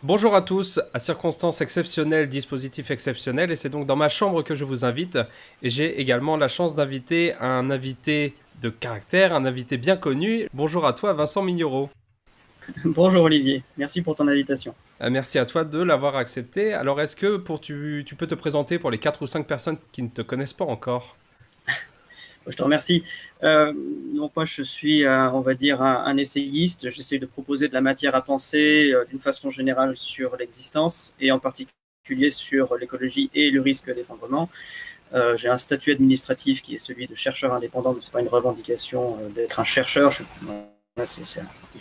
Bonjour à tous, à circonstances exceptionnelles, dispositif exceptionnel, et c'est donc dans ma chambre que je vous invite. Et j'ai également la chance d'inviter un invité de caractère, un invité bien connu. Bonjour à toi, Vincent Mignereau. Bonjour Olivier, merci pour ton invitation. Merci à toi de l'avoir accepté. Alors, est-ce que tu peux te présenter pour les 4 ou 5 personnes qui ne te connaissent pas encore? Je te remercie. Donc moi je suis, on va dire, un essayiste. J'essaie de proposer de la matière à penser d'une façon générale sur l'existence et en particulier sur l'écologie et le risque d'effondrement. J'ai un statut administratif qui est celui de chercheur indépendant, mais ce n'est pas une revendication d'être un chercheur.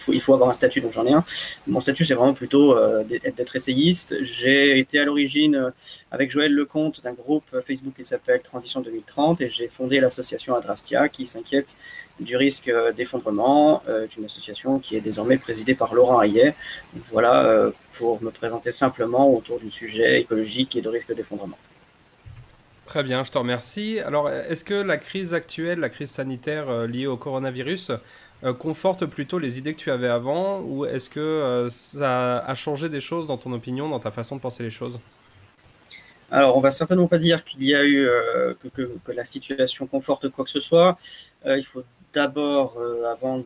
Il faut avoir un statut, donc j'en ai un. Mon statut, c'est vraiment plutôt d'être essayiste. J'ai été à l'origine, avec Joël Lecomte, d'un groupe Facebook qui s'appelle Transition 2030, et j'ai fondé l'association Adrastia, qui s'inquiète du risque d'effondrement, une association qui est désormais présidée par Laurent Hayet. Voilà, pour me présenter simplement autour du sujet écologique et de risque d'effondrement. Très bien, je te remercie. Alors, est-ce que la crise actuelle, la crise sanitaire liée au coronavirus, conforte plutôt les idées que tu avais avant, ou est-ce que ça a changé des choses dans ton opinion, dans ta façon de penser les choses? Alors, on va certainement pas dire qu'il y a eu que la situation conforte quoi que ce soit. Il faut d'abord, avant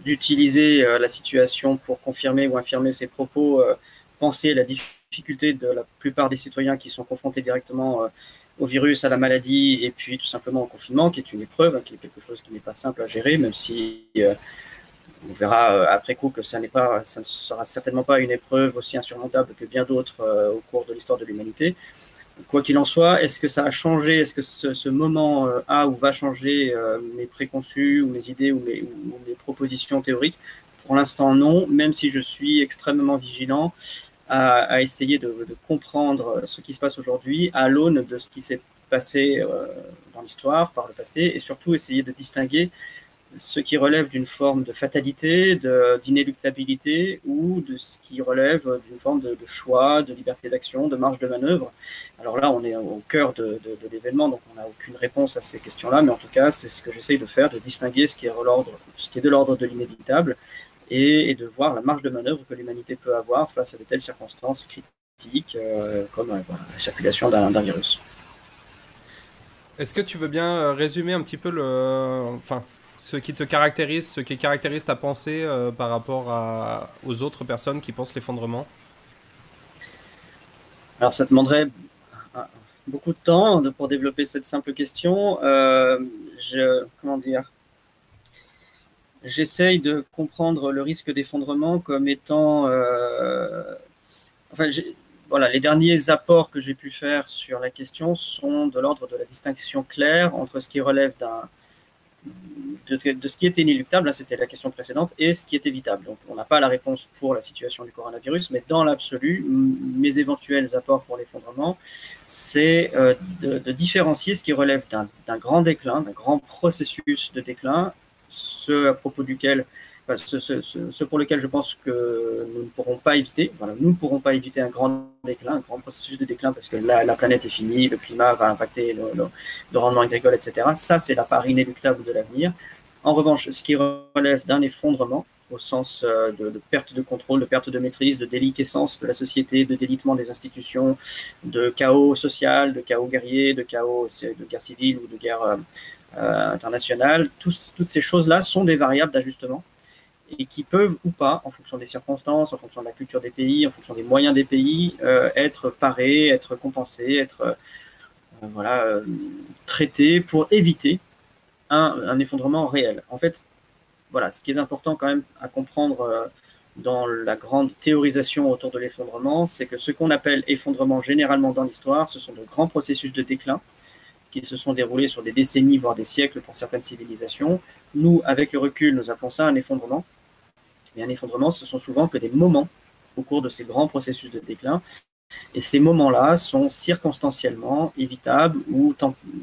d'utiliser la situation pour confirmer ou infirmer ses propos, penser la difficulté de la plupart des citoyens qui sont confrontés directement au virus, à la maladie, et puis tout simplement au confinement, qui est une épreuve, hein, qui est quelque chose qui n'est pas simple à gérer, même si on verra après coup que ça ne sera certainement pas une épreuve aussi insurmontable que bien d'autres au cours de l'histoire de l'humanité. Quoi qu'il en soit, est-ce que ça a changé, est-ce que ce moment a ou va changer mes préconçus ou mes idées ou mes propositions théoriques? Pour l'instant, non, même si je suis extrêmement vigilant à essayer de comprendre ce qui se passe aujourd'hui à l'aune de ce qui s'est passé dans l'histoire, par le passé, et surtout essayer de distinguer ce qui relève d'une forme de fatalité, d'inéluctabilité, ou de ce qui relève d'une forme de choix, de liberté d'action, de marge de manœuvre. Alors là, on est au cœur de l'événement, donc on n'a aucune réponse à ces questions-là, mais en tout cas, c'est ce que j'essaye de faire, de distinguer ce qui est de l'ordre de l'inévitable, et de voir la marge de manœuvre que l'humanité peut avoir face à de telles circonstances critiques, comme voilà, la circulation d'un virus. Est-ce que tu veux bien résumer un petit peu enfin, ce qui te caractérise, ce qui caractérise ta pensée par rapport aux autres personnes qui pensent l'effondrement? Alors ça demanderait beaucoup de temps pour développer cette simple question. Comment dire, j'essaye de comprendre le risque d'effondrement comme étant, enfin, voilà, les derniers apports que j'ai pu faire sur la question sont de l'ordre de la distinction claire entre ce qui relève de ce qui est inéluctable, hein, c'était la question précédente, et ce qui est évitable. Donc on n'a pas la réponse pour la situation du coronavirus, mais dans l'absolu, mes éventuels apports pour l'effondrement, c'est de différencier ce qui relève d'un grand déclin, d'un grand processus de déclin, ce à propos duquel, enfin, ce pour lequel je pense que nous ne pourrons pas éviter. Voilà, nous ne pourrons pas éviter un grand déclin, un grand processus de déclin, parce que la planète est finie, le climat va impacter le rendement agricole, etc. Ça, c'est la part inéluctable de l'avenir. En revanche, ce qui relève d'un effondrement, au sens de perte de contrôle, de perte de maîtrise, de déliquescence de la société, de délitement des institutions, de chaos social, de chaos guerrier, de chaos de guerre civile ou de guerre internationale, toutes ces choses-là sont des variables d'ajustement et qui peuvent ou pas, en fonction des circonstances, en fonction de la culture des pays, en fonction des moyens des pays, être parées, être compensées, être voilà, traitées pour éviter un effondrement réel. En fait, voilà, ce qui est important quand même à comprendre dans la grande théorisation autour de l'effondrement, c'est que ce qu'on appelle effondrement généralement dans l'histoire, ce sont de grands processus de déclin qui se sont déroulés sur des décennies, voire des siècles pour certaines civilisations. Nous, avec le recul, nous appelons ça un effondrement. Mais un effondrement, ce sont souvent que des moments au cours de ces grands processus de déclin. Et ces moments-là sont circonstanciellement évitables ou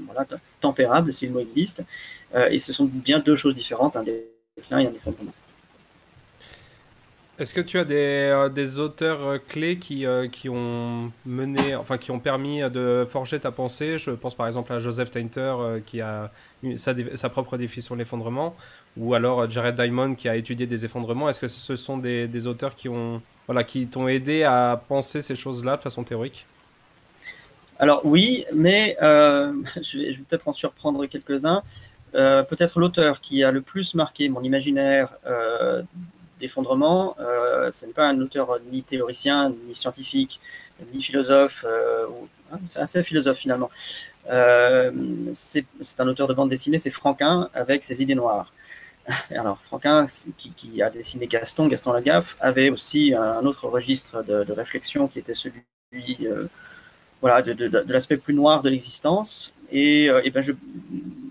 voilà, tempérables, si le mot existe. Et ce sont bien deux choses différentes, un déclin et un effondrement. Est-ce que tu as des auteurs clés qui ont mené, enfin qui ont permis de forger ta pensée? Je pense par exemple à Joseph Tainter qui a sa propre définition de l'effondrement, ou alors Jared Diamond qui a étudié des effondrements. Est-ce que ce sont des auteurs qui ont, voilà, qui t'ont aidé à penser ces choses-là de façon théorique? Alors oui, mais je vais peut-être en surprendre quelques-uns. Peut-être l'auteur qui a le plus marqué mon imaginaire d'effondrement, ce n'est pas un auteur ni théoricien, ni scientifique, ni philosophe, c'est assez philosophe finalement. C'est un auteur de bande dessinée, c'est Franquin avec ses idées noires. Alors Franquin, qui a dessiné Gaston Lagaffe, avait aussi un autre registre de réflexion qui était celui voilà, de l'aspect plus noir de l'existence. Et ben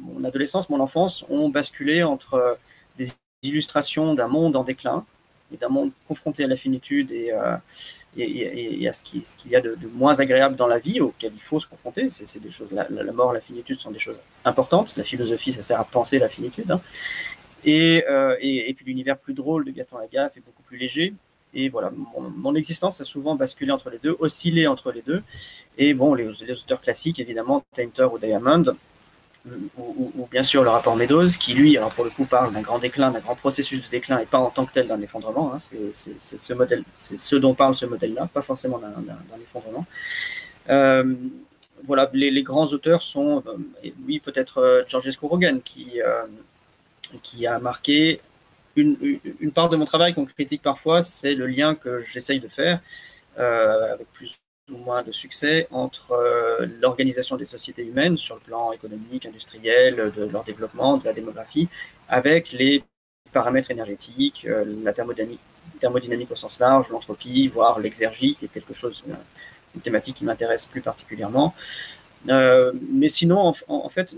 mon adolescence, mon enfance ont basculé entre des illustrations d'un monde en déclin et d'un monde confronté à la finitude et à ce qu'il y a de moins agréable dans la vie, auquel il faut se confronter. C'est des choses, la mort, la finitude sont des choses importantes. La philosophie, ça sert à penser la finitude. Hein. Et puis l'univers plus drôle de Gaston Lagaffe est beaucoup plus léger. Et voilà, mon existence a souvent basculé entre les deux, oscillé entre les deux. Et bon, les auteurs classiques, évidemment, Tainter ou Diamond, ou bien sûr le rapport Meadows, qui lui, alors pour le coup, parle d'un grand déclin, d'un grand processus de déclin, et pas en tant que tel d'un effondrement. Hein. C'est ce modèle, c'est ce dont parle ce modèle-là, pas forcément d'un effondrement. Voilà, les grands auteurs sont, oui, peut-être Georgescu Roegen, qui a marqué une part de mon travail qu'on critique parfois, c'est le lien que j'essaye de faire, avec plus ou moins de succès, entre l'organisation des sociétés humaines sur le plan économique, industriel, de leur développement, de la démographie, avec les paramètres énergétiques, la thermodynamique au sens large, l'entropie, voire l'exergie, qui est quelque chose, une thématique qui m'intéresse plus particulièrement. Mais sinon, en fait,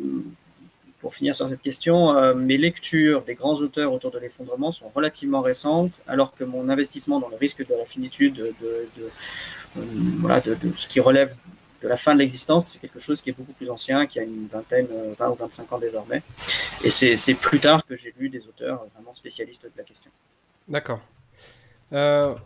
pour finir sur cette question, mes lectures des grands auteurs autour de l'effondrement sont relativement récentes, alors que mon investissement dans le risque de la finitude, voilà, de ce qui relève de la fin de l'existence, c'est quelque chose qui est beaucoup plus ancien, qui a une vingtaine, 20 ou 25 ans désormais. Et c'est plus tard que j'ai lu des auteurs vraiment spécialistes de la question. D'accord.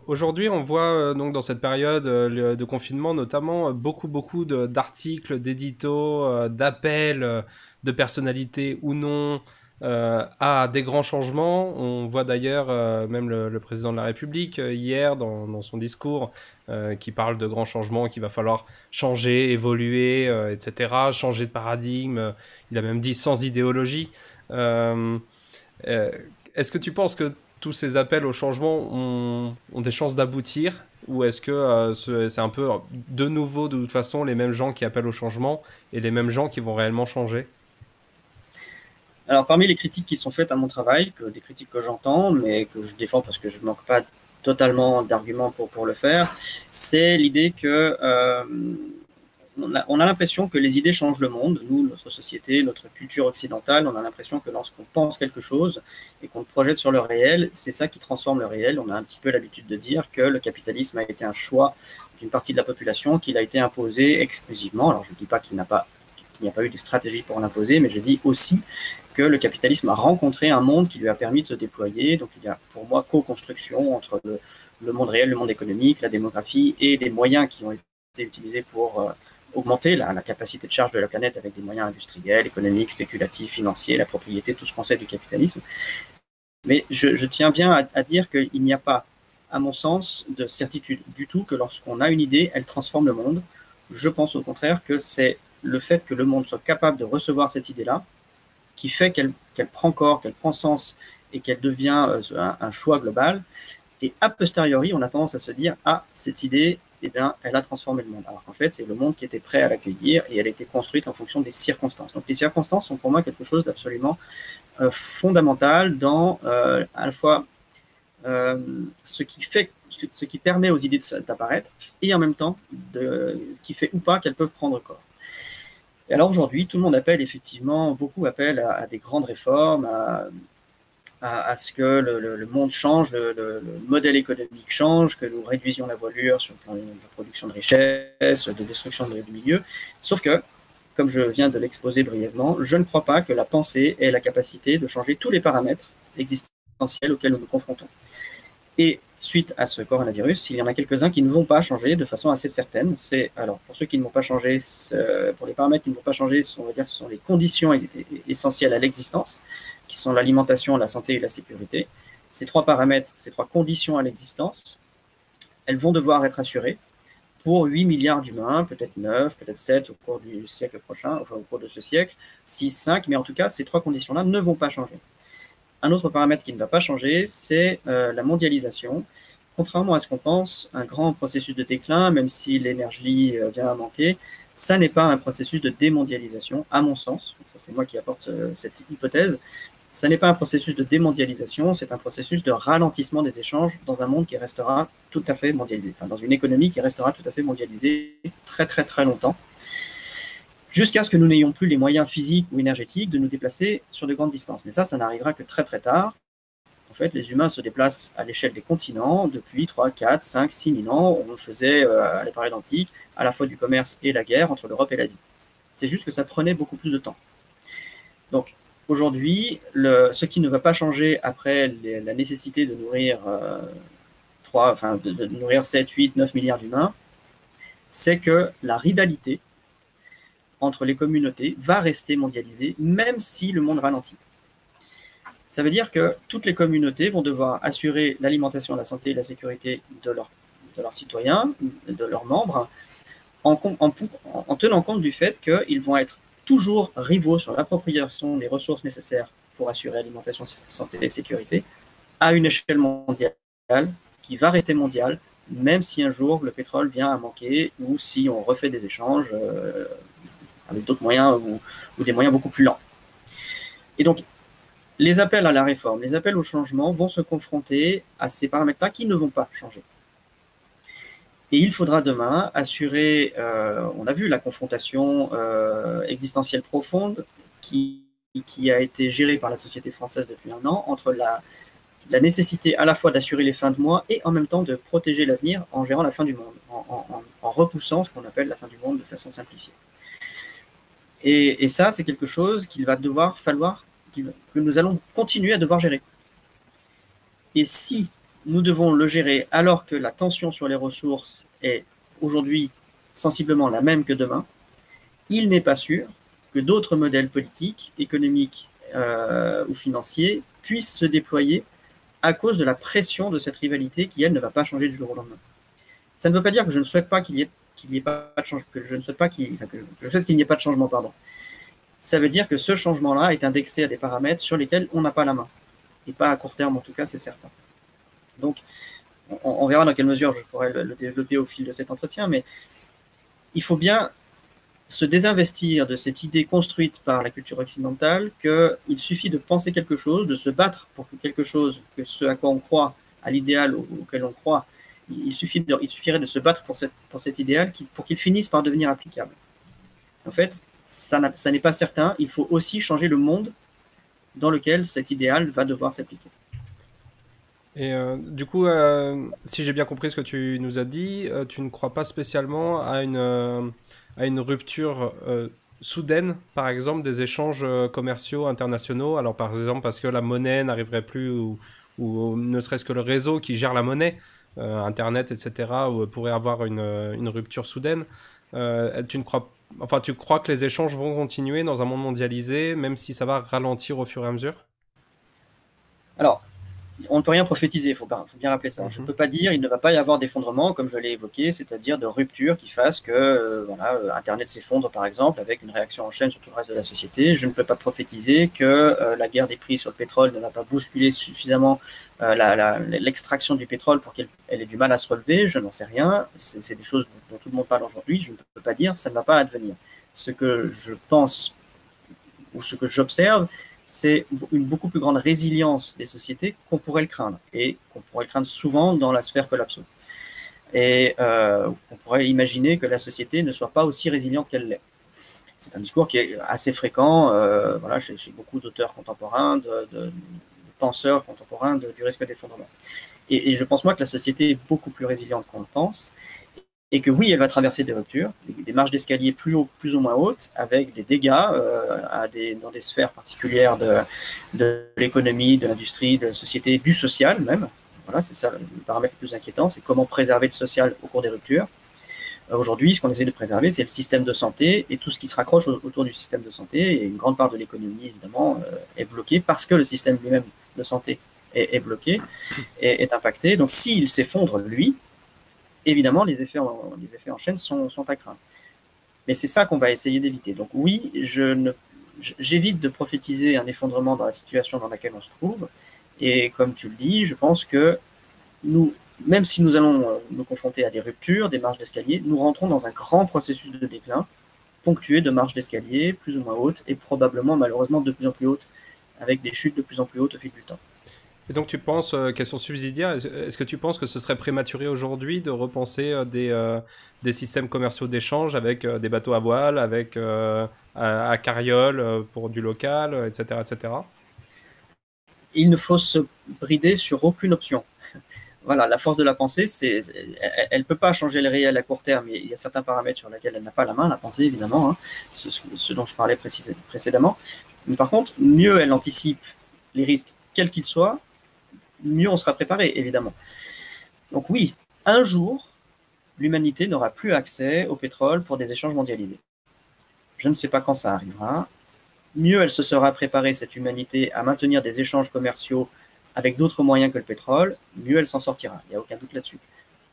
Aujourd'hui, on voit donc dans cette période de confinement notamment beaucoup d'articles, d'éditos, d'appels de personnalités ou non à des grands changements. On voit d'ailleurs même le président de la République hier dans son discours qui parle de grands changements, qu'il va falloir changer, évoluer, etc., changer de paradigme. Il a même dit sans idéologie. Euh, euh, Est-ce que tu penses que tous ces appels au changement ont des chances d'aboutir, ou est-ce que c'est un peu de nouveau de toute façon les mêmes gens qui appellent au changement et les mêmes gens qui vont réellement changer? Alors, parmi les critiques qui sont faites à mon travail, des critiques que j'entends, mais que je défends parce que je ne manque pas totalement d'arguments pour le faire, c'est l'idée que on a l'impression que les idées changent le monde. Nous, notre société, notre culture occidentale, on a l'impression que lorsqu'on pense quelque chose et qu'on le projette sur le réel, c'est ça qui transforme le réel. On a un petit peu l'habitude de dire que le capitalisme a été un choix d'une partie de la population, qu'il a été imposé exclusivement. Alors, je ne dis pas qu'il n'y a pas eu de stratégie pour l'imposer, mais je dis aussi que le capitalisme a rencontré un monde qui lui a permis de se déployer. Donc, il y a pour moi co-construction entre le monde réel, le monde économique, la démographie et des moyens qui ont été utilisés pour augmenter la capacité de charge de la planète avec des moyens industriels, économiques, spéculatifs, financiers, la propriété, tout ce qu'on sait du capitalisme. Mais je tiens bien à dire qu'il n'y a pas, à mon sens, de certitude du tout que lorsqu'on a une idée, elle transforme le monde. Je pense au contraire que c'est le fait que le monde soit capable de recevoir cette idée-là qui fait qu'elle prend corps, qu'elle prend sens et qu'elle devient un choix global. Et a posteriori, on a tendance à se dire, ah, cette idée, eh bien, elle a transformé le monde. Alors qu'en fait, c'est le monde qui était prêt à l'accueillir et elle a été construite en fonction des circonstances. Donc les circonstances sont pour moi quelque chose d'absolument fondamental dans à la fois ce qui permet aux idées d'apparaître et en même temps ce qui fait ou pas qu'elles peuvent prendre corps. Et alors aujourd'hui, tout le monde beaucoup appellent à des grandes réformes, à ce que le monde change, le modèle économique change, que nous réduisions la voilure sur le plan de la production de richesses, de destruction du milieu. Sauf que, comme je viens de l'exposer brièvement, je ne crois pas que la pensée ait la capacité de changer tous les paramètres existentiels auxquels nous nous confrontons. Et suite à ce coronavirus, il y en a quelques-uns qui ne vont pas changer de façon assez certaine. Alors, pour ceux qui ne vont pas changer, pour les paramètres qui ne vont pas changer, on va dire que ce sont les conditions essentielles à l'existence, qui sont l'alimentation, la santé et la sécurité. Ces trois paramètres, ces trois conditions à l'existence, elles vont devoir être assurées pour 8 milliards d'humains, peut-être 9, peut-être 7 au cours du siècle prochain, enfin au cours de ce siècle, 6, 5, mais en tout cas, ces trois conditions-là ne vont pas changer. Un autre paramètre qui ne va pas changer, c'est la mondialisation. Contrairement à ce qu'on pense, un grand processus de déclin, même si l'énergie vient à manquer, ça n'est pas un processus de démondialisation, à mon sens. C'est moi qui apporte cette hypothèse. Ça n'est pas un processus de démondialisation, c'est un processus de ralentissement des échanges dans un monde qui restera tout à fait mondialisé, enfin dans une économie qui restera tout à fait mondialisée très très très longtemps, jusqu'à ce que nous n'ayons plus les moyens physiques ou énergétiques de nous déplacer sur de grandes distances. Mais ça n'arrivera que très très tard. En fait, les humains se déplacent à l'échelle des continents depuis 3, 4, 5, 6 000 ans. On le faisait à la période antique, à la fois du commerce et la guerre entre l'Europe et l'Asie. C'est juste que ça prenait beaucoup plus de temps. Donc, aujourd'hui, ce qui ne va pas changer après la nécessité de nourrir, de nourrir 7, 8, 9 milliards d'humains, c'est que la rivalité entre les communautés va rester mondialisée, même si le monde ralentit. Ça veut dire que toutes les communautés vont devoir assurer l'alimentation, la santé et la sécurité de leurs citoyens, de leurs membres, en tenant compte du fait qu'ils vont être toujours rivaux sur l'appropriation des ressources nécessaires pour assurer l'alimentation, santé et sécurité à une échelle mondiale qui va rester mondiale, même si un jour le pétrole vient à manquer ou si on refait des échanges avec d'autres moyens ou des moyens beaucoup plus lents. Et donc, les appels à la réforme, les appels au changement vont se confronter à ces paramètres-là qui ne vont pas changer. Et il faudra demain assurer, on a vu la confrontation existentielle profonde qui a été gérée par la société française depuis un an entre la nécessité à la fois d'assurer les fins de mois et en même temps de protéger l'avenir en gérant la fin du monde, en repoussant ce qu'on appelle la fin du monde de façon simplifiée. Et ça, c'est quelque chose qu'il va que nous allons continuer à devoir gérer. Et si nous devons le gérer alors que la tension sur les ressources est aujourd'hui sensiblement la même que demain, il n'est pas sûr que d'autres modèles politiques, économiques ou financiers puissent se déployer à cause de la pression de cette rivalité qui, elle, ne va pas changer du jour au lendemain. Ça ne veut pas dire que je ne souhaite pas qu'il y ait pas de changement, que je ne souhaite pas je souhaite qu'il n'y ait pas de changement, pardon. Ça veut dire que ce changement-là est indexé à des paramètres sur lesquels on n'a pas la main. Et pas à court terme, en tout cas, c'est certain. Donc, on verra dans quelle mesure je pourrais le développer au fil de cet entretien, mais il faut bien se désinvestir de cette idée construite par la culture occidentale qu'il suffit de penser quelque chose, de se battre pour quelque chose, que ce à quoi on croit, à l'idéal auquel on croit, il suffirait de se battre pour cet idéal pour qu'il finisse par devenir applicable. En fait, ça n'est pas certain. Il faut aussi changer le monde dans lequel cet idéal va devoir s'appliquer. Et du coup, si j'ai bien compris ce que tu nous as dit, tu ne crois pas spécialement à une rupture soudaine, par exemple, des échanges commerciaux internationaux. Alors, par exemple, parce que la monnaie n'arriverait plus, ou ne serait-ce que le réseau qui gère la monnaie, Internet, etc., pourrait avoir une rupture soudaine. Tu crois que les échanges vont continuer dans un monde mondialisé, même si ça va ralentir au fur et à mesure? Alors, on ne peut rien prophétiser, il faut bien rappeler ça. Je ne peux pas dire il ne va pas y avoir d'effondrement, comme je l'ai évoqué, c'est-à-dire de rupture qui fasse que Internet s'effondre, par exemple, avec une réaction en chaîne sur tout le reste de la société. Je ne peux pas prophétiser que la guerre des prix sur le pétrole ne va pas bousculer suffisamment l'extraction du pétrole pour qu'elle ait du mal à se relever. Je n'en sais rien. C'est des choses dont tout le monde parle aujourd'hui. Je ne peux pas dire, ça ne va pas advenir. Ce que je pense ou ce que j'observe, c'est une beaucoup plus grande résilience des sociétés qu'on pourrait le craindre, et qu'on pourrait le craindre souvent dans la sphère collapso. Et on pourrait imaginer que la société ne soit pas aussi résiliente qu'elle l'est. C'est un discours qui est assez fréquent chez beaucoup d'auteurs contemporains, de penseurs contemporains du risque d'effondrement. Et je pense moi que la société est beaucoup plus résiliente qu'on le pense, et que oui, elle va traverser des ruptures, des marches d'escalier plus ou moins hautes, avec des dégâts dans des sphères particulières de l'économie, de l'industrie, de la société, du social même. Voilà, c'est ça le paramètre le plus inquiétant, c'est comment préserver le social au cours des ruptures. Aujourd'hui, ce qu'on essaie de préserver, c'est le système de santé et tout ce qui se raccroche autour du système de santé. Et une grande part de l'économie, évidemment, est bloquée parce que le système lui-même de santé est bloqué, est impacté. Donc, s'il s'effondre, lui, évidemment, les effets en chaîne sont à craindre. Mais c'est ça qu'on va essayer d'éviter. Donc, oui, j'évite de prophétiser un effondrement dans la situation dans laquelle on se trouve. Et comme tu le dis, je pense que nous, même si nous allons nous confronter à des ruptures, des marches d'escalier, nous rentrons dans un grand processus de déclin, ponctué de marches d'escalier plus ou moins hautes, et probablement, malheureusement, de plus en plus hautes, avec des chutes de plus en plus hautes au fil du temps. Et donc tu penses, question subsidiaire, est-ce que tu penses que ce serait prématuré aujourd'hui de repenser des systèmes commerciaux d'échange avec des bateaux à voile, avec à carriole pour du local, etc., etc. Il ne faut se brider sur aucune option. Voilà, la force de la pensée, elle ne peut pas changer le réel à court terme. Il y a certains paramètres sur lesquels elle n'a pas la main, la pensée évidemment, hein, ce dont je parlais précédemment. Mais par contre, mieux elle anticipe les risques, quels qu'ils soient, mieux on sera préparé, évidemment. Donc oui, un jour, l'humanité n'aura plus accès au pétrole pour des échanges mondialisés. Je ne sais pas quand ça arrivera. Mieux elle se sera préparée, cette humanité, à maintenir des échanges commerciaux avec d'autres moyens que le pétrole, mieux elle s'en sortira. Il n'y a aucun doute là-dessus.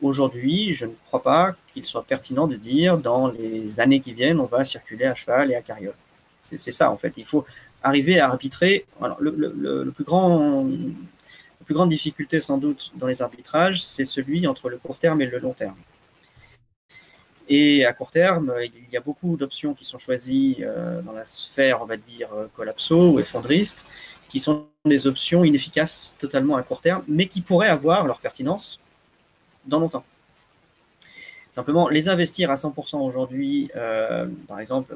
Aujourd'hui, je ne crois pas qu'il soit pertinent de dire dans les années qui viennent, on va circuler à cheval et à carriole. C'est ça, en fait. Il faut arriver à arbitrer. Alors, la plus grande difficulté, sans doute, dans les arbitrages, c'est celui entre le court terme et le long terme. Et à court terme, il y a beaucoup d'options qui sont choisies dans la sphère, on va dire, collapso ou effondriste, qui sont des options inefficaces totalement à court terme, mais qui pourraient avoir leur pertinence dans longtemps. Simplement, les investir à 100% aujourd'hui, par exemple,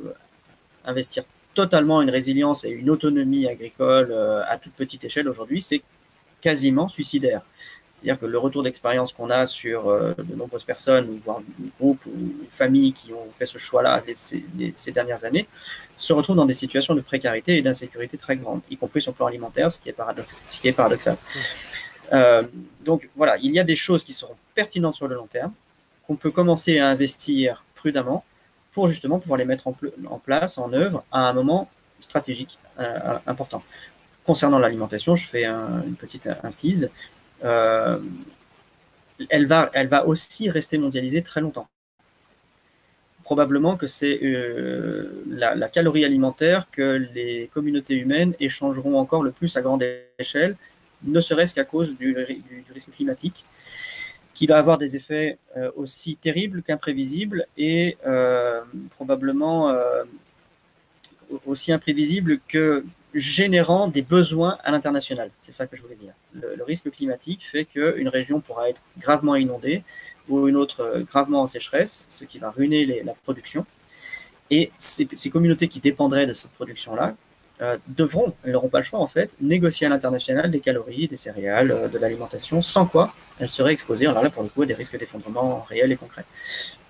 investir totalement une résilience et une autonomie agricole à toute petite échelle aujourd'hui, c'est quasiment suicidaire. C'est-à-dire que le retour d'expérience qu'on a sur de nombreuses personnes, voire groupes ou familles qui ont fait ce choix-là ces dernières années, se retrouvent dans des situations de précarité et d'insécurité très grandes, y compris sur le plan alimentaire, ce qui est paradoxal. Donc voilà, il y a des choses qui seront pertinentes sur le long terme, qu'on peut commencer à investir prudemment pour justement pouvoir les mettre en place, en œuvre, à un moment stratégique important. Concernant l'alimentation, je fais une petite incise. Elle va aussi rester mondialisée très longtemps. Probablement que c'est la calorie alimentaire que les communautés humaines échangeront encore le plus à grande échelle, ne serait-ce qu'à cause du risque climatique, qui va avoir des effets aussi terribles qu'imprévisibles et probablement aussi imprévisibles que générant des besoins à l'international. C'est ça que je voulais dire. Le risque climatique fait qu'une région pourra être gravement inondée ou une autre gravement en sécheresse, ce qui va ruiner la production. Et ces communautés qui dépendraient de cette production-là elles n'auront pas le choix en fait, négocier à l'international des calories, des céréales, de l'alimentation, sans quoi elles seraient exposées, alors là pour le coup, à des risques d'effondrement réels et concrets.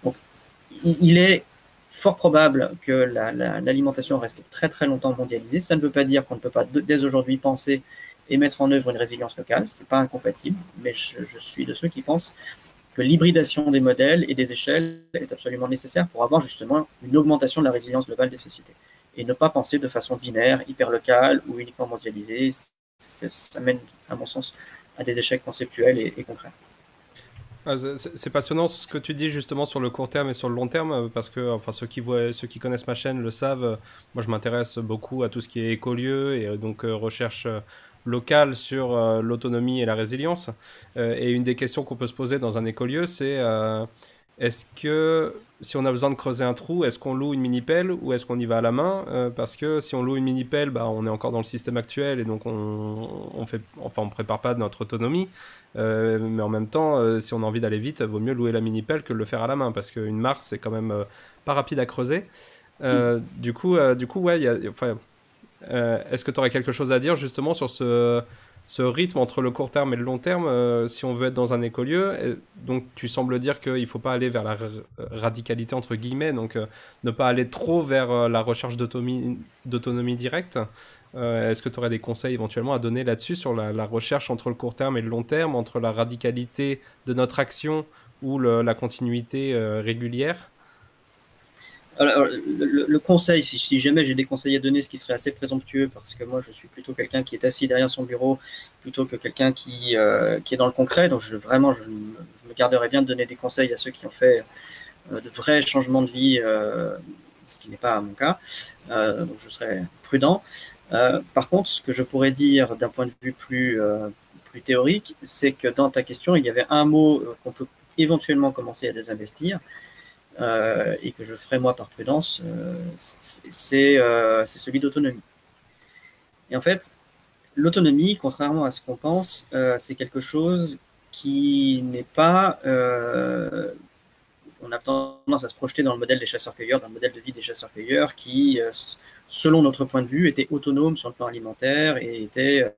Donc il est fort probable que l'alimentation reste très très longtemps mondialisée. Ça ne veut pas dire qu'on ne peut pas dès aujourd'hui penser et mettre en œuvre une résilience locale, c'est pas incompatible, mais je suis de ceux qui pensent que l'hybridation des modèles et des échelles est absolument nécessaire pour avoir justement une augmentation de la résilience globale des sociétés. Et ne pas penser de façon binaire, hyper locale ou uniquement mondialisée, ça mène, à mon sens, à des échecs conceptuels et concrets. C'est passionnant ce que tu dis justement sur le court terme et sur le long terme, parce que enfin, ceux qui connaissent ma chaîne le savent, moi je m'intéresse beaucoup à tout ce qui est écolieu et donc recherche locale sur l'autonomie et la résilience. Et une des questions qu'on peut se poser dans un écolieu, c'est est-ce que si on a besoin de creuser un trou, est-ce qu'on loue une mini-pelle ou est-ce qu'on y va à la main parce que si on loue une mini-pelle, bah, on est encore dans le système actuel et donc on prépare pas notre autonomie. Mais en même temps, si on a envie d'aller vite, il vaut mieux louer la mini-pelle que de le faire à la main parce qu'une marche, c'est quand même pas rapide à creuser. Du coup, ouais, est-ce que tu aurais quelque chose à dire justement sur ce rythme entre le court terme et le long terme, si on veut être dans un écolieu? Donc tu sembles dire qu'il ne faut pas aller vers la radicalité entre guillemets, donc ne pas aller trop vers la recherche d'autonomie directe. Est-ce que tu aurais des conseils éventuellement à donner là-dessus sur la recherche entre le court terme et le long terme, entre la radicalité de notre action ou la continuité régulière? Alors, le conseil, si jamais j'ai des conseils à donner, ce qui serait assez présomptueux, parce que moi je suis plutôt quelqu'un qui est assis derrière son bureau, plutôt que quelqu'un qui est dans le concret, donc vraiment je me garderais bien de donner des conseils à ceux qui ont fait de vrais changements de vie, ce qui n'est pas mon cas, donc je serais prudent. Par contre, ce que je pourrais dire d'un point de vue plus théorique, c'est que dans ta question, il y avait un mot qu'on peut éventuellement commencer à désinvestir, et que je ferai moi par prudence, c'est celui d'autonomie. Et en fait, l'autonomie, contrairement à ce qu'on pense, c'est quelque chose qui n'est pas... on a tendance à se projeter dans le modèle des chasseurs-cueilleurs, dans le modèle de vie des chasseurs-cueilleurs qui, selon notre point de vue, était autonome sur le plan alimentaire et était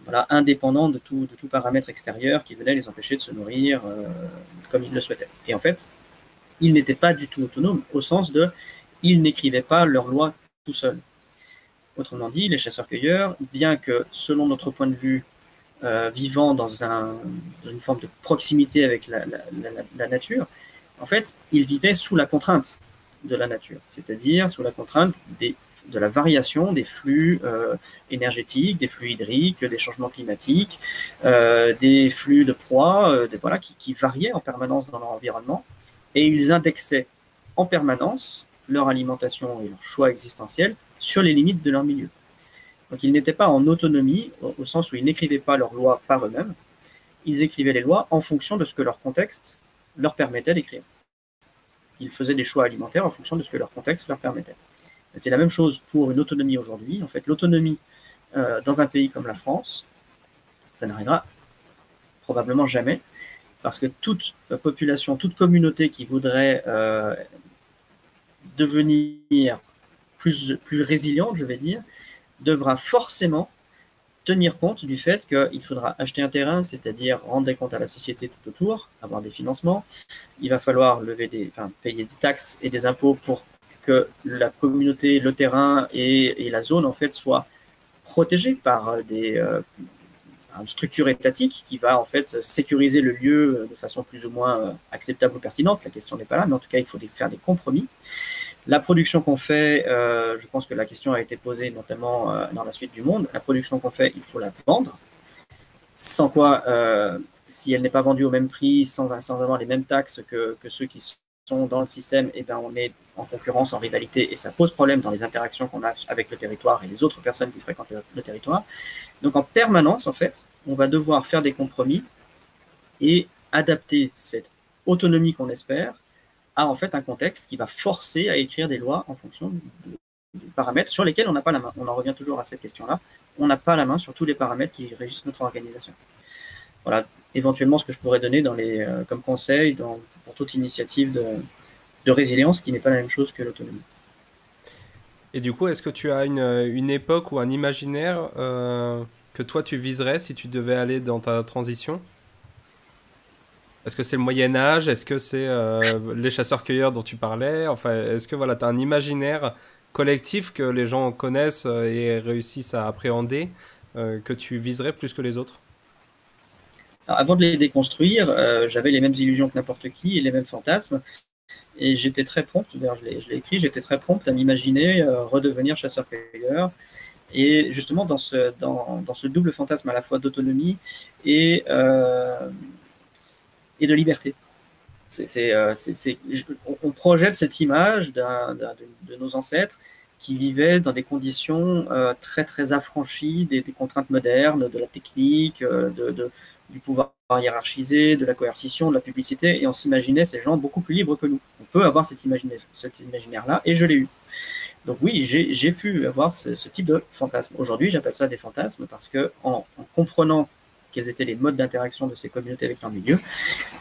voilà, indépendant de tout paramètre extérieur qui venait les empêcher de se nourrir comme ils le souhaitaient. Et en fait, ils n'étaient pas du tout autonomes, au sens de ils n'écrivaient pas leurs lois tout seuls. Autrement dit, les chasseurs-cueilleurs, bien que, selon notre point de vue, vivant dans une forme de proximité avec la nature, en fait, ils vivaient sous la contrainte de la nature, c'est-à-dire sous la contrainte de la variation des flux énergétiques, des flux hydriques, des changements climatiques, des flux de proies, voilà, qui variaient en permanence dans leur environnement, et ils indexaient en permanence leur alimentation et leur choix existentiel sur les limites de leur milieu. Donc ils n'étaient pas en autonomie, au sens où ils n'écrivaient pas leurs lois par eux-mêmes, ils écrivaient les lois en fonction de ce que leur contexte leur permettait d'écrire. Ils faisaient des choix alimentaires en fonction de ce que leur contexte leur permettait. C'est la même chose pour une autonomie aujourd'hui. En fait, l'autonomie dans un pays comme la France, ça n'arrivera probablement jamais, parce que toute population, toute communauté qui voudrait devenir plus résiliente, je vais dire, devra forcément tenir compte du fait qu'il faudra acheter un terrain, c'est-à-dire rendre des comptes à la société tout autour, avoir des financements. Il va falloir payer des taxes et des impôts pour que la communauté, le terrain et la zone en fait soient protégés par une structure étatique qui va en fait sécuriser le lieu de façon plus ou moins acceptable ou pertinente. La question n'est pas là, mais en tout cas, il faut faire des compromis. La production qu'on fait, je pense que la question a été posée notamment dans la suite du monde. La production qu'on fait, il faut la vendre. Sans quoi, si elle n'est pas vendue au même prix, sans avoir les mêmes taxes que ceux qui sont dans le système, eh ben, on est en concurrence, en rivalité, et ça pose problème dans les interactions qu'on a avec le territoire et les autres personnes qui fréquentent le territoire. Donc en permanence, en fait, on va devoir faire des compromis et adapter cette autonomie qu'on espère à en fait un contexte qui va forcer à écrire des lois en fonction de paramètres sur lesquels on n'a pas la main. On en revient toujours à cette question-là. On n'a pas la main sur tous les paramètres qui régissent notre organisation. Voilà, éventuellement ce que je pourrais donner comme conseil pour toute initiative de résilience qui n'est pas la même chose que l'autonomie. Et du coup, est-ce que tu as une époque ou un imaginaire que toi tu viserais si tu devais aller dans ta transition? Est-ce que c'est le Moyen-Âge? Est-ce que c'est les chasseurs-cueilleurs dont tu parlais? Enfin, est-ce que voilà, tu as un imaginaire collectif que les gens connaissent et réussissent à appréhender que tu viserais plus que les autres? Alors, avant de les déconstruire, j'avais les mêmes illusions que n'importe qui et les mêmes fantasmes. Et j'étais très prompt, d'ailleurs je l'ai écrit, j'étais très prompt à m'imaginer redevenir chasseur-cueilleur. Et justement, dans ce double fantasme à la fois d'autonomie et de liberté. On projette cette image de nos ancêtres qui vivaient dans des conditions très très affranchies des contraintes modernes, de la technique, du pouvoir hiérarchisé, de la coercition, de la publicité, et on s'imaginait ces gens beaucoup plus libres que nous. On peut avoir cet imaginaire-là, et je l'ai eu. Donc oui, j'ai pu avoir ce type de fantasme. Aujourd'hui, j'appelle ça des fantasmes parce que en comprenant quels étaient les modes d'interaction de ces communautés avec leur milieu,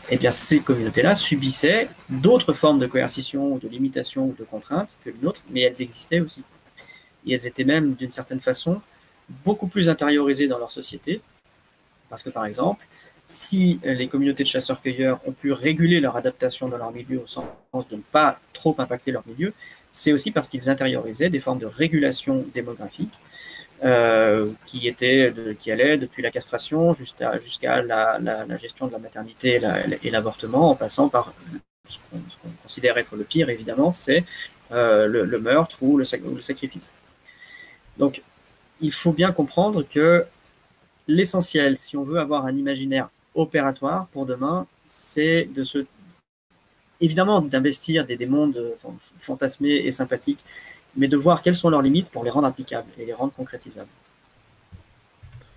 eh bien ces communautés-là subissaient d'autres formes de coercition ou de limitation ou de contraintes que les nôtres, mais elles existaient aussi. Et elles étaient même, d'une certaine façon, beaucoup plus intériorisées dans leur société, parce que par exemple, si les communautés de chasseurs-cueilleurs ont pu réguler leur adaptation dans leur milieu au sens de ne pas trop impacter leur milieu, c'est aussi parce qu'ils intériorisaient des formes de régulation démographique qui allait depuis la castration jusqu'à la gestion de la maternité et l'avortement, en passant par ce qu'on considère être le pire, évidemment, c'est le meurtre ou le sacrifice. Donc, il faut bien comprendre que l'essentiel, si on veut avoir un imaginaire opératoire pour demain, c'est évidemment d'investir des mondes fantasmés et sympathiques, mais de voir quelles sont leurs limites pour les rendre applicables et les rendre concrétisables.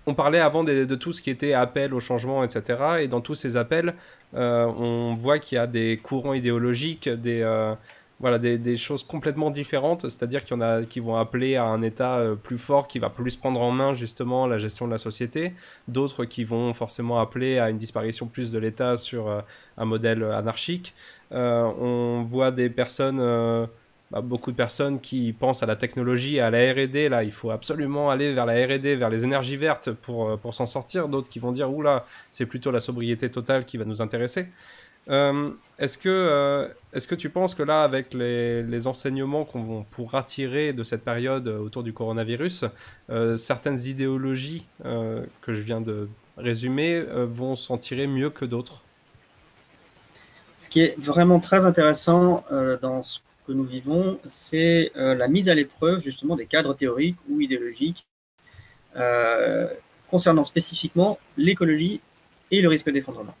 On parlait avant de tout ce qui était appel au changement, etc. Et dans tous ces appels, on voit qu'il y a des courants idéologiques, voilà, des choses complètement différentes. C'est-à-dire qu'il y en a qui vont appeler à un État plus fort, qui va plus prendre en main justement la gestion de la société. D'autres qui vont appeler à une disparition plus de l'État sur un modèle anarchique. On voit des personnes... beaucoup de personnes qui pensent à la technologie, à la R&D, là, il faut absolument aller vers la R&D, vers les énergies vertes pour s'en sortir. D'autres qui vont dire, oula, c'est plutôt la sobriété totale qui va nous intéresser. Est-ce que tu penses que là, avec les enseignements qu'on pourra tirer de cette période autour du coronavirus, certaines idéologies que je viens de résumer vont s'en tirer mieux que d'autres? Ce qui est vraiment très intéressant dans ce que nous vivons, c'est la mise à l'épreuve justement des cadres théoriques ou idéologiques concernant spécifiquement l'écologie et le risque d'effondrement.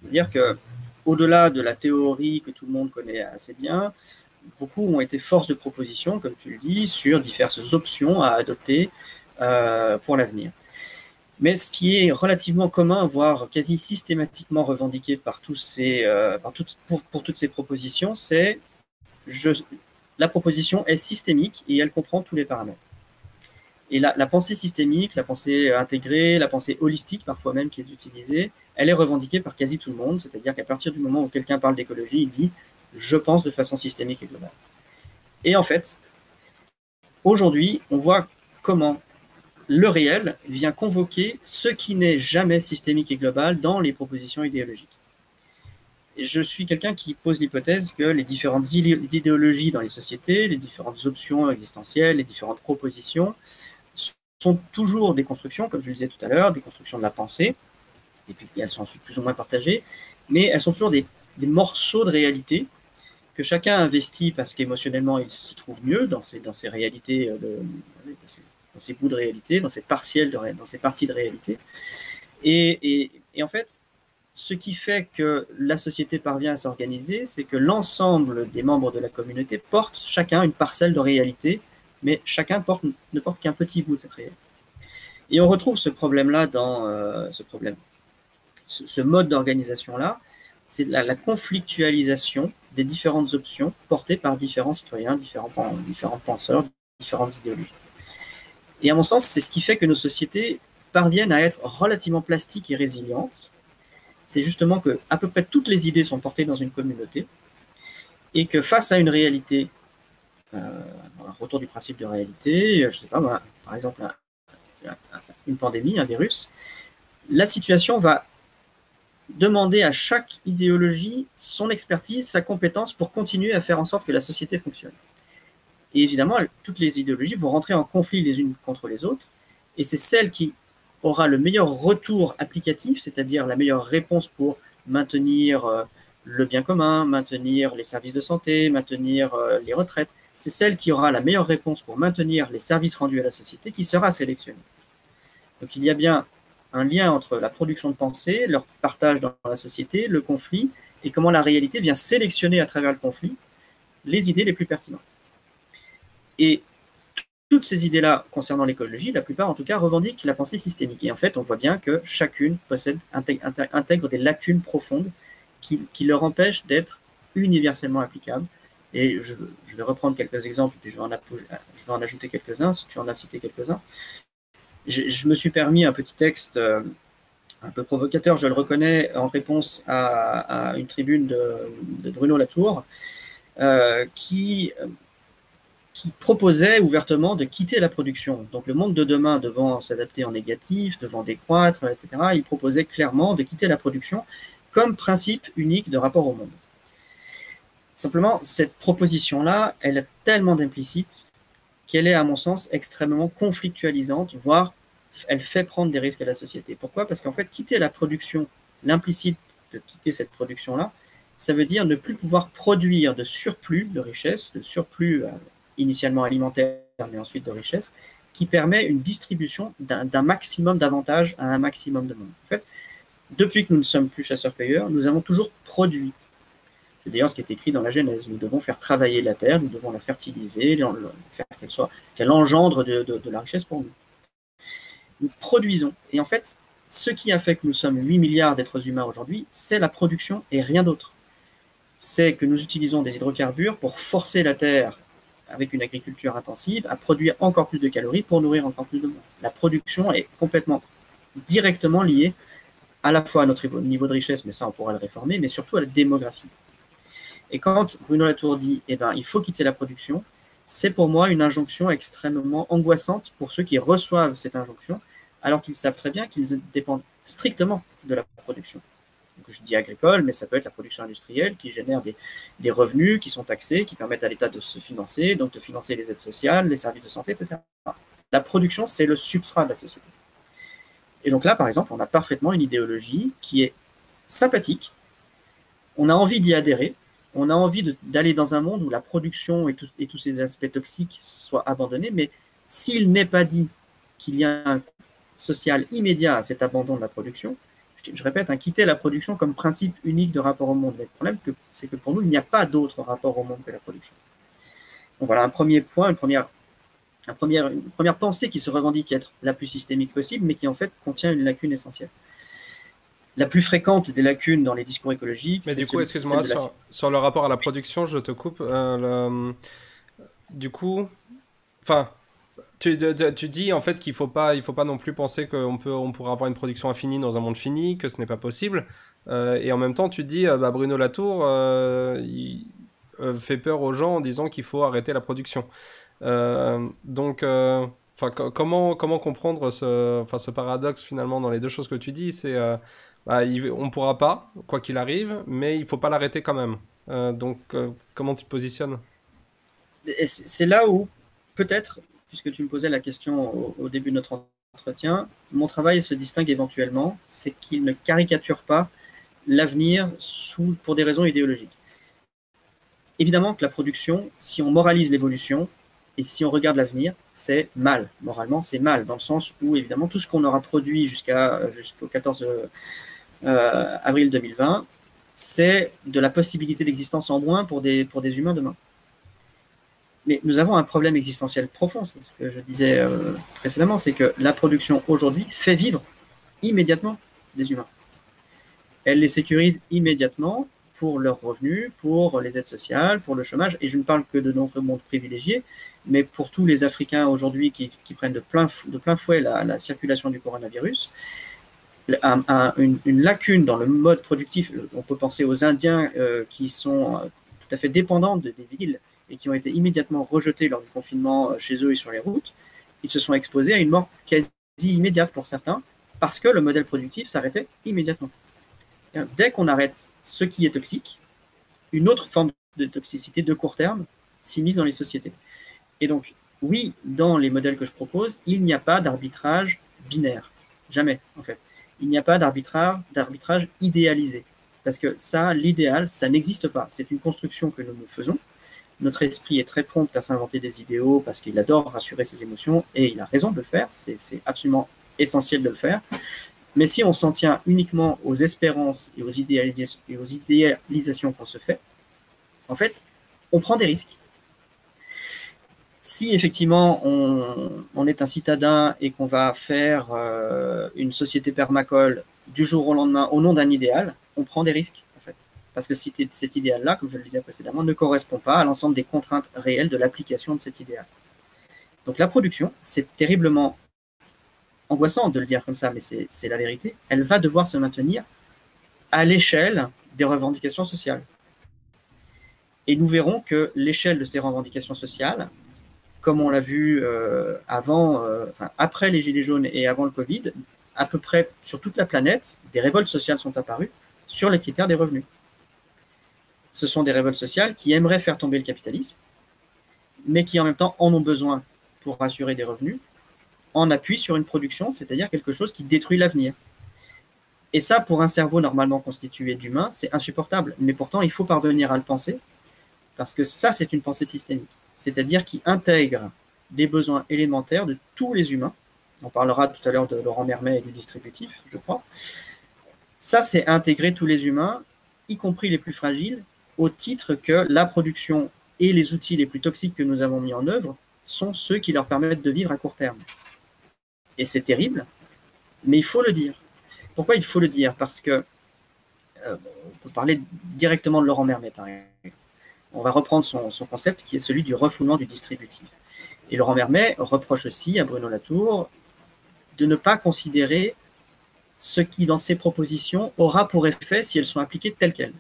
C'est-à-dire que au-delà de la théorie que tout le monde connaît assez bien, beaucoup ont été force de proposition, comme tu le dis, sur diverses options à adopter pour l'avenir. Mais ce qui est relativement commun, voire quasi systématiquement revendiqué par toutes ces propositions, c'est la proposition est systémique et elle comprend tous les paramètres. Et la pensée systémique, la pensée intégrée, la pensée holistique parfois même qui est utilisée, elle est revendiquée par quasi tout le monde, c'est-à-dire qu'à partir du moment où quelqu'un parle d'écologie, il dit « je pense de façon systémique et globale ». Et en fait, aujourd'hui, on voit comment le réel vient convoquer ce qui n'est jamais systémique et global dans les propositions idéologiques. Et je suis quelqu'un qui pose l'hypothèse que les différentes idéologies dans les sociétés, les différentes options existentielles, les différentes propositions sont toujours des constructions, comme je le disais tout à l'heure, des constructions de la pensée, et puis elles sont ensuite plus ou moins partagées, mais elles sont toujours des morceaux de réalité que chacun investit parce qu'émotionnellement il s'y trouve mieux dans ces réalités, dans ces bouts de réalité, dans ces partiels, dans ces parties de réalité. Et en fait, ce qui fait que la société parvient à s'organiser, c'est que l'ensemble des membres de la communauté portent chacun une parcelle de réalité, mais chacun ne porte qu'un petit bout de cette réalité. Et on retrouve ce problème-là dans ce mode d'organisation-là, c'est la conflictualisation des différentes options portées par différents citoyens, différents penseurs, différentes idéologies. Et à mon sens, c'est ce qui fait que nos sociétés parviennent à être relativement plastiques et résilientes. C'est justement que à peu près toutes les idées sont portées dans une communauté et que face à une réalité, un retour du principe de réalité, je ne sais pas, par exemple une pandémie, un virus, la situation va demander à chaque idéologie son expertise, sa compétence pour continuer à faire en sorte que la société fonctionne. Et évidemment, toutes les idéologies vont rentrer en conflit les unes contre les autres, et c'est celle qui aura le meilleur retour applicatif, c'est-à-dire la meilleure réponse pour maintenir le bien commun, maintenir les services de santé, maintenir les retraites. C'est celle qui aura la meilleure réponse pour maintenir les services rendus à la société qui sera sélectionnée. Donc il y a bien un lien entre la production de pensée, leur partage dans la société, le conflit, et comment la réalité vient sélectionner à travers le conflit les idées les plus pertinentes. Et toutes ces idées-là concernant l'écologie, la plupart en tout cas revendiquent la pensée systémique. Et en fait, on voit bien que chacune intègre des lacunes profondes qui leur empêchent d'être universellement applicables. Et je vais reprendre quelques exemples, puis je vais en ajouter quelques-uns, si tu en as cité quelques-uns. Je me suis permis un petit texte un peu provocateur, je le reconnais, en réponse à une tribune de Bruno Latour, qui proposait ouvertement de quitter la production. Donc le monde de demain devant s'adapter en négatif, devant décroître, etc., il proposait clairement de quitter la production comme principe unique de rapport au monde. Simplement, cette proposition-là, elle a tellement d'implicites qu'elle est, à mon sens, extrêmement conflictualisante, voire elle fait prendre des risques à la société. Pourquoi? Parce qu'en fait, quitter la production, l'implicite de quitter cette production-là, ça veut dire ne plus pouvoir produire de surplus de richesse, de surplus initialement alimentaire, mais ensuite de richesse, qui permet une distribution d'un maximum d'avantages à un maximum de monde. En fait, depuis que nous ne sommes plus chasseurs-cueilleurs, nous avons toujours produit. C'est d'ailleurs ce qui est écrit dans la Genèse. Nous devons faire travailler la terre, nous devons la fertiliser, faire qu'elle engendre de la richesse pour nous. Nous produisons. Et en fait, ce qui a fait que nous sommes 8 milliards d'êtres humains aujourd'hui, c'est la production et rien d'autre. C'est que nous utilisons des hydrocarbures pour forcer la terre, avec une agriculture intensive, à produire encore plus de calories pour nourrir encore plus de monde. La production est complètement, directement liée à la fois à notre niveau de richesse, mais ça on pourra le réformer, mais surtout à la démographie. Et quand Bruno Latour dit « il faut quitter la production », c'est pour moi une injonction extrêmement angoissante pour ceux qui reçoivent cette injonction, alors qu'ils savent très bien qu'ils dépendent strictement de la production. Donc, je dis agricole, mais ça peut être la production industrielle qui génère des revenus qui sont taxés, qui permettent à l'État de se financer, donc de financer les aides sociales, les services de santé, etc. La production, c'est le substrat de la société. Et donc là, par exemple, on a parfaitement une idéologie qui est sympathique, on a envie d'y adhérer, on a envie d'aller dans un monde où la production et tous ces aspects toxiques soient abandonnés, mais s'il n'est pas dit qu'il y a un coût social immédiat à cet abandon de la production, je répète, quitter la production comme principe unique de rapport au monde. Mais le problème, c'est que pour nous, il n'y a pas d'autre rapport au monde que la production. Donc voilà un premier point, une première pensée qui se revendique être la plus systémique possible, mais qui en fait contient une lacune essentielle. La plus fréquente des lacunes dans les discours écologiques, mais du coup, excuse-moi, sur le rapport à la production, je te coupe. Du coup, enfin, tu dis en fait qu'il faut pas non plus penser on pourra avoir une production infinie dans un monde fini, que ce n'est pas possible. Et en même temps, tu dis Bruno Latour il fait peur aux gens en disant qu'il faut arrêter la production. Donc, comment comprendre ce paradoxe finalement dans les deux choses que tu dis? C'est on pourra pas, quoi qu'il arrive, mais il faut pas l'arrêter quand même. Donc, comment tu te positionnes? C'est là où, peut-être, puisque tu me posais la question au début de notre entretien, mon travail se distingue éventuellement, c'est qu'il ne caricature pas l'avenir pour des raisons idéologiques. Évidemment que la production, si on moralise l'évolution, et si on regarde l'avenir, c'est mal. Moralement, c'est mal, dans le sens où, évidemment, tout ce qu'on aura produit jusqu'au 14 avril 2020, c'est de la possibilité d'existence en moins pour des humains demain. Mais nous avons un problème existentiel profond, c'est ce que je disais précédemment, c'est que la production aujourd'hui fait vivre immédiatement des humains. Elle les sécurise immédiatement pour leurs revenus, pour les aides sociales, pour le chômage, et je ne parle que de notre monde privilégié, mais pour tous les Africains aujourd'hui qui prennent de plein fouet la circulation du coronavirus, une lacune dans le mode productif. On peut penser aux Indiens qui sont tout à fait dépendants des villes et qui ont été immédiatement rejetés lors du confinement chez eux et sur les routes. Ils se sont exposés à une mort quasi immédiate pour certains, parce que le modèle productif s'arrêtait immédiatement. Dès qu'on arrête ce qui est toxique, une autre forme de toxicité de court terme s'immisce dans les sociétés. Et donc, oui, dans les modèles que je propose, il n'y a pas d'arbitrage binaire. Jamais, en fait. Il n'y a pas d'arbitrage idéalisé. Parce que ça, l'idéal, ça n'existe pas. C'est une construction que nous faisons. Notre esprit est très prompt à s'inventer des idéaux parce qu'il adore rassurer ses émotions et il a raison de le faire. C'est absolument essentiel de le faire. Mais si on s'en tient uniquement aux espérances et aux idéalisations qu'on se fait, en fait, on prend des risques. Si effectivement on est un citadin et qu'on va faire une société permacole du jour au lendemain au nom d'un idéal, on prend des risques en fait. Parce que cet idéal-là, comme je le disais précédemment, ne correspond pas à l'ensemble des contraintes réelles de l'application de cet idéal. Donc la production, c'est terriblement angoissant de le dire comme ça, mais c'est la vérité. Elle va devoir se maintenir à l'échelle des revendications sociales. Et nous verrons que l'échelle de ces revendications sociales, comme on l'a vu après les Gilets jaunes et avant le Covid, à peu près sur toute la planète, des révoltes sociales sont apparues sur les critères des revenus. Ce sont des révoltes sociales qui aimeraient faire tomber le capitalisme, mais qui en même temps en ont besoin pour assurer des revenus, en appui sur une production, c'est-à-dire quelque chose qui détruit l'avenir. Et ça, pour un cerveau normalement constitué d'humains, c'est insupportable. Mais pourtant, il faut parvenir à le penser, parce que ça, c'est une pensée systémique. C'est-à-dire qui intègre des besoins élémentaires de tous les humains. On parlera tout à l'heure de Laurent Mermet et du distributif, je crois. Ça, c'est intégrer tous les humains, y compris les plus fragiles, au titre que la production et les outils les plus toxiques que nous avons mis en œuvre sont ceux qui leur permettent de vivre à court terme. Et c'est terrible, mais il faut le dire. Pourquoi il faut le dire? Parce que, on peut parler directement de Laurent Mermet, par exemple. On va reprendre son concept qui est celui du refoulement du distributif. Et Laurent Mermet reproche aussi à Bruno Latour de ne pas considérer ce qui, dans ses propositions, aura pour effet si elles sont appliquées telles quelles.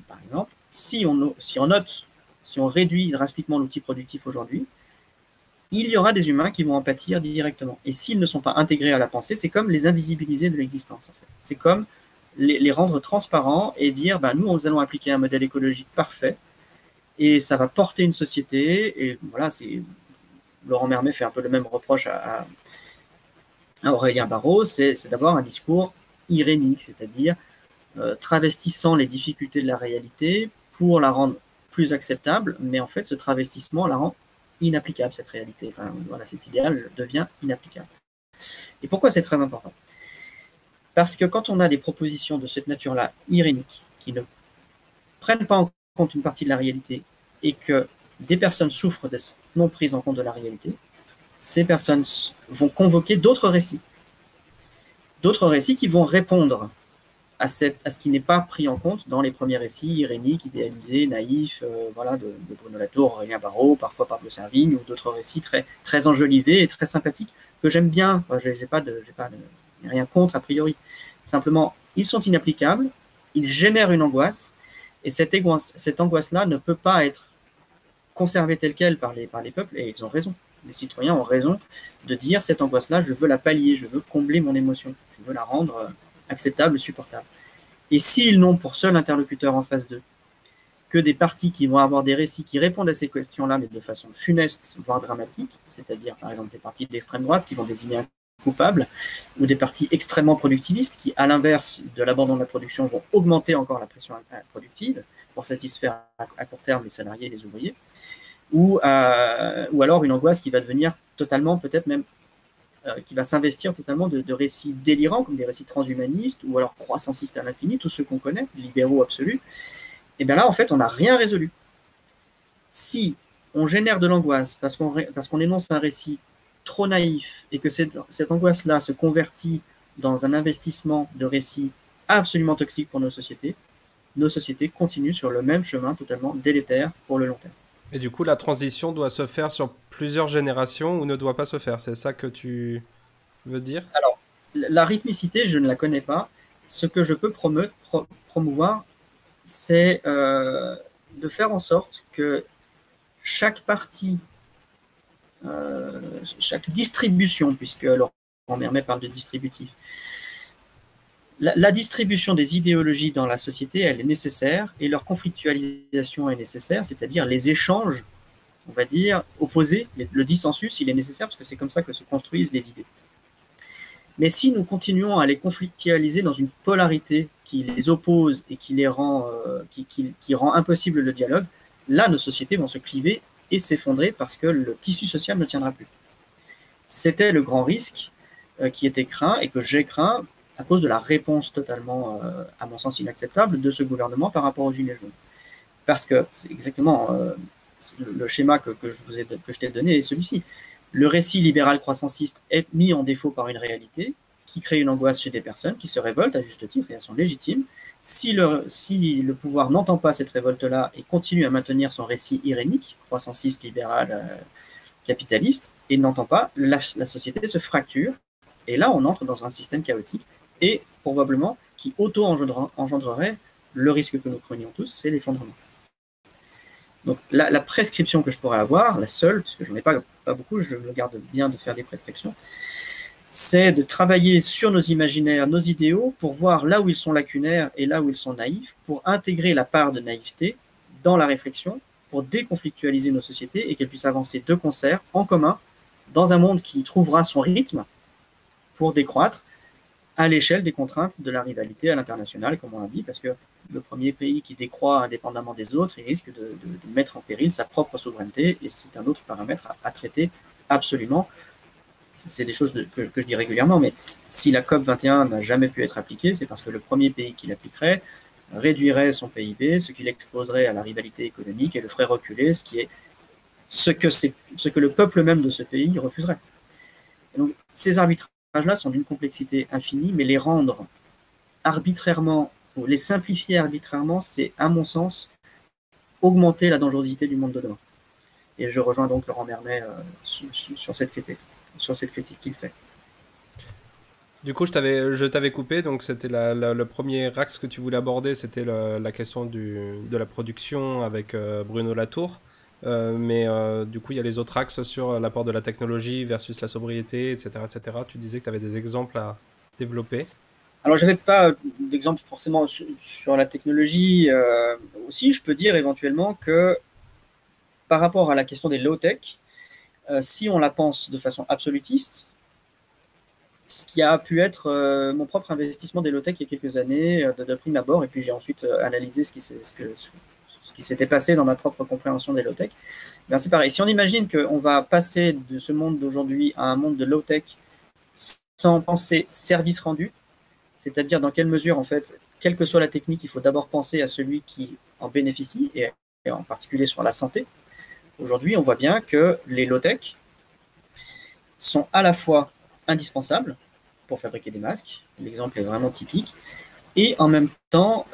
Par exemple, si on réduit drastiquement l'outil productif aujourd'hui, il y aura des humains qui vont en pâtir directement. Et s'ils ne sont pas intégrés à la pensée, c'est comme les invisibiliser de l'existence. En fait. C'est comme les rendre transparents et dire, nous, nous allons appliquer un modèle écologique parfait et ça va porter une société. Et voilà, Laurent Mermet fait un peu le même reproche à Aurélien Barraud, c'est d'avoir un discours irénique, c'est-à-dire travestissant les difficultés de la réalité pour la rendre plus acceptable, mais en fait, ce travestissement la rend inapplicable, cette réalité. Enfin, voilà, cet idéal devient inapplicable. Et pourquoi c'est très important? Parce que quand on a des propositions de cette nature-là, iréniques, qui ne prennent pas en compte une partie de la réalité, et que des personnes souffrent de non prise en compte de la réalité, ces personnes vont convoquer d'autres récits qui vont répondre à ce qui n'est pas pris en compte dans les premiers récits iréniques, idéalisés, naïfs, voilà, de Bruno Latour, Aurélien Barraud, parfois Pablo Servigne, ou d'autres récits très enjolivés et très sympathiques, que j'aime bien. Enfin, j'ai rien contre a priori. Simplement, ils sont inapplicables, ils génèrent une angoisse, et cette angoisse-là ne peut pas être conservée telle quelle par les peuples, et ils ont raison. Les citoyens ont raison de dire cette angoisse-là, je veux la pallier, je veux combler mon émotion, je veux la rendre acceptable, supportable. Et s'ils n'ont pour seul interlocuteur en face d'eux que des partis qui vont avoir des récits qui répondent à ces questions-là, mais de façon funeste, voire dramatique, c'est-à-dire par exemple des partis d'extrême droite qui vont désigner un coupable, ou des partis extrêmement productivistes qui, à l'inverse de l'abandon de la production, vont augmenter encore la pression productive pour satisfaire à court terme les salariés et les ouvriers, ou alors une angoisse qui va devenir totalement, peut-être même, qui va s'investir totalement de récits délirants, comme des récits transhumanistes, ou alors croissancistes à l'infini, tous ceux qu'on connaît, libéraux absolus. Et bien là, en fait, on n'a rien résolu. Si on génère de l'angoisse parce qu'on énonce un récit trop naïf, et que cette angoisse-là se convertit dans un investissement de récits absolument toxiques pour nos sociétés continuent sur le même chemin totalement délétère pour le long terme. Et du coup, la transition doit se faire sur plusieurs générations ou ne doit pas se faire? C'est ça que tu veux dire? Alors, la rythmicité, je ne la connais pas. Ce que je peux promouvoir, c'est de faire en sorte que chaque partie, chaque distribution, puisque Laurent Mermet parle de distributif, la distribution des idéologies dans la société, elle est nécessaire, et leur conflictualisation est nécessaire, c'est-à-dire les échanges, on va dire, opposés, le dissensus, il est nécessaire, parce que c'est comme ça que se construisent les idées. Mais si nous continuons à les conflictualiser dans une polarité qui les oppose et qui rend impossible le dialogue, là, nos sociétés vont se cliver et s'effondrer parce que le tissu social ne tiendra plus. C'était le grand risque qui était craint et que j'ai craint à cause de la réponse totalement, à mon sens, inacceptable de ce gouvernement par rapport aux Gilets jaunes. Parce que c'est exactement le schéma que je t'ai donné est celui-ci. Le récit libéral croissanciste est mis en défaut par une réalité qui crée une angoisse chez des personnes qui se révoltent à juste titre et elles sont légitimes. Si le pouvoir n'entend pas cette révolte-là et continue à maintenir son récit irénique, croissanciste, libéral, capitaliste, et n'entend pas, la société se fracture. Et là, on entre dans un système chaotique et probablement qui auto-engendrerait le risque que nous craignons tous, c'est l'effondrement. Donc la prescription que je pourrais avoir, la seule, parce que je n'en ai pas beaucoup, je me garde bien de faire des prescriptions, c'est de travailler sur nos imaginaires, nos idéaux, pour voir là où ils sont lacunaires et là où ils sont naïfs, pour intégrer la part de naïveté dans la réflexion, pour déconflictualiser nos sociétés et qu'elles puissent avancer de concert, en commun, dans un monde qui trouvera son rythme pour décroître à l'échelle des contraintes de la rivalité à l'international, comme on l'a dit, parce que le premier pays qui décroît indépendamment des autres, il risque de mettre en péril sa propre souveraineté, et c'est un autre paramètre à traiter absolument. C'est des choses que je dis régulièrement, mais si la COP 21 n'a jamais pu être appliquée, c'est parce que le premier pays qui l'appliquerait réduirait son PIB, ce qui l'exposerait à la rivalité économique et le ferait reculer, ce que le peuple même de ce pays refuserait. Et donc, ces arbitrages-là sont d'une complexité infinie, mais les rendre arbitrairement, ou les simplifier arbitrairement, c'est, à mon sens, augmenter la dangerosité du monde de demain. Et je rejoins donc Laurent Mermet sur cette critique qu'il fait. Du coup, je t'avais coupé, donc c'était le premier axe que tu voulais aborder, c'était la question de la production avec Bruno Latour. Mais du coup, il y a les autres axes sur l'apport de la technologie versus la sobriété, etc. etc. Tu disais que tu avais des exemples à développer. Alors, je n'avais pas d'exemple forcément sur la technologie. Aussi, je peux dire éventuellement que par rapport à la question des low-tech, si on la pense de façon absolutiste, ce qui a pu être mon propre investissement des low-tech il y a quelques années, de prime abord, et puis j'ai ensuite analysé ce qui s'était passé dans ma propre compréhension des low-tech, ben c'est pareil. Si on imagine qu'on va passer de ce monde d'aujourd'hui à un monde de low-tech sans penser service rendu, c'est-à-dire dans quelle mesure, en fait, quelle que soit la technique, il faut d'abord penser à celui qui en bénéficie, et en particulier sur la santé. Aujourd'hui, on voit bien que les low-tech sont à la fois indispensables pour fabriquer des masques, l'exemple est vraiment typique, et en même temps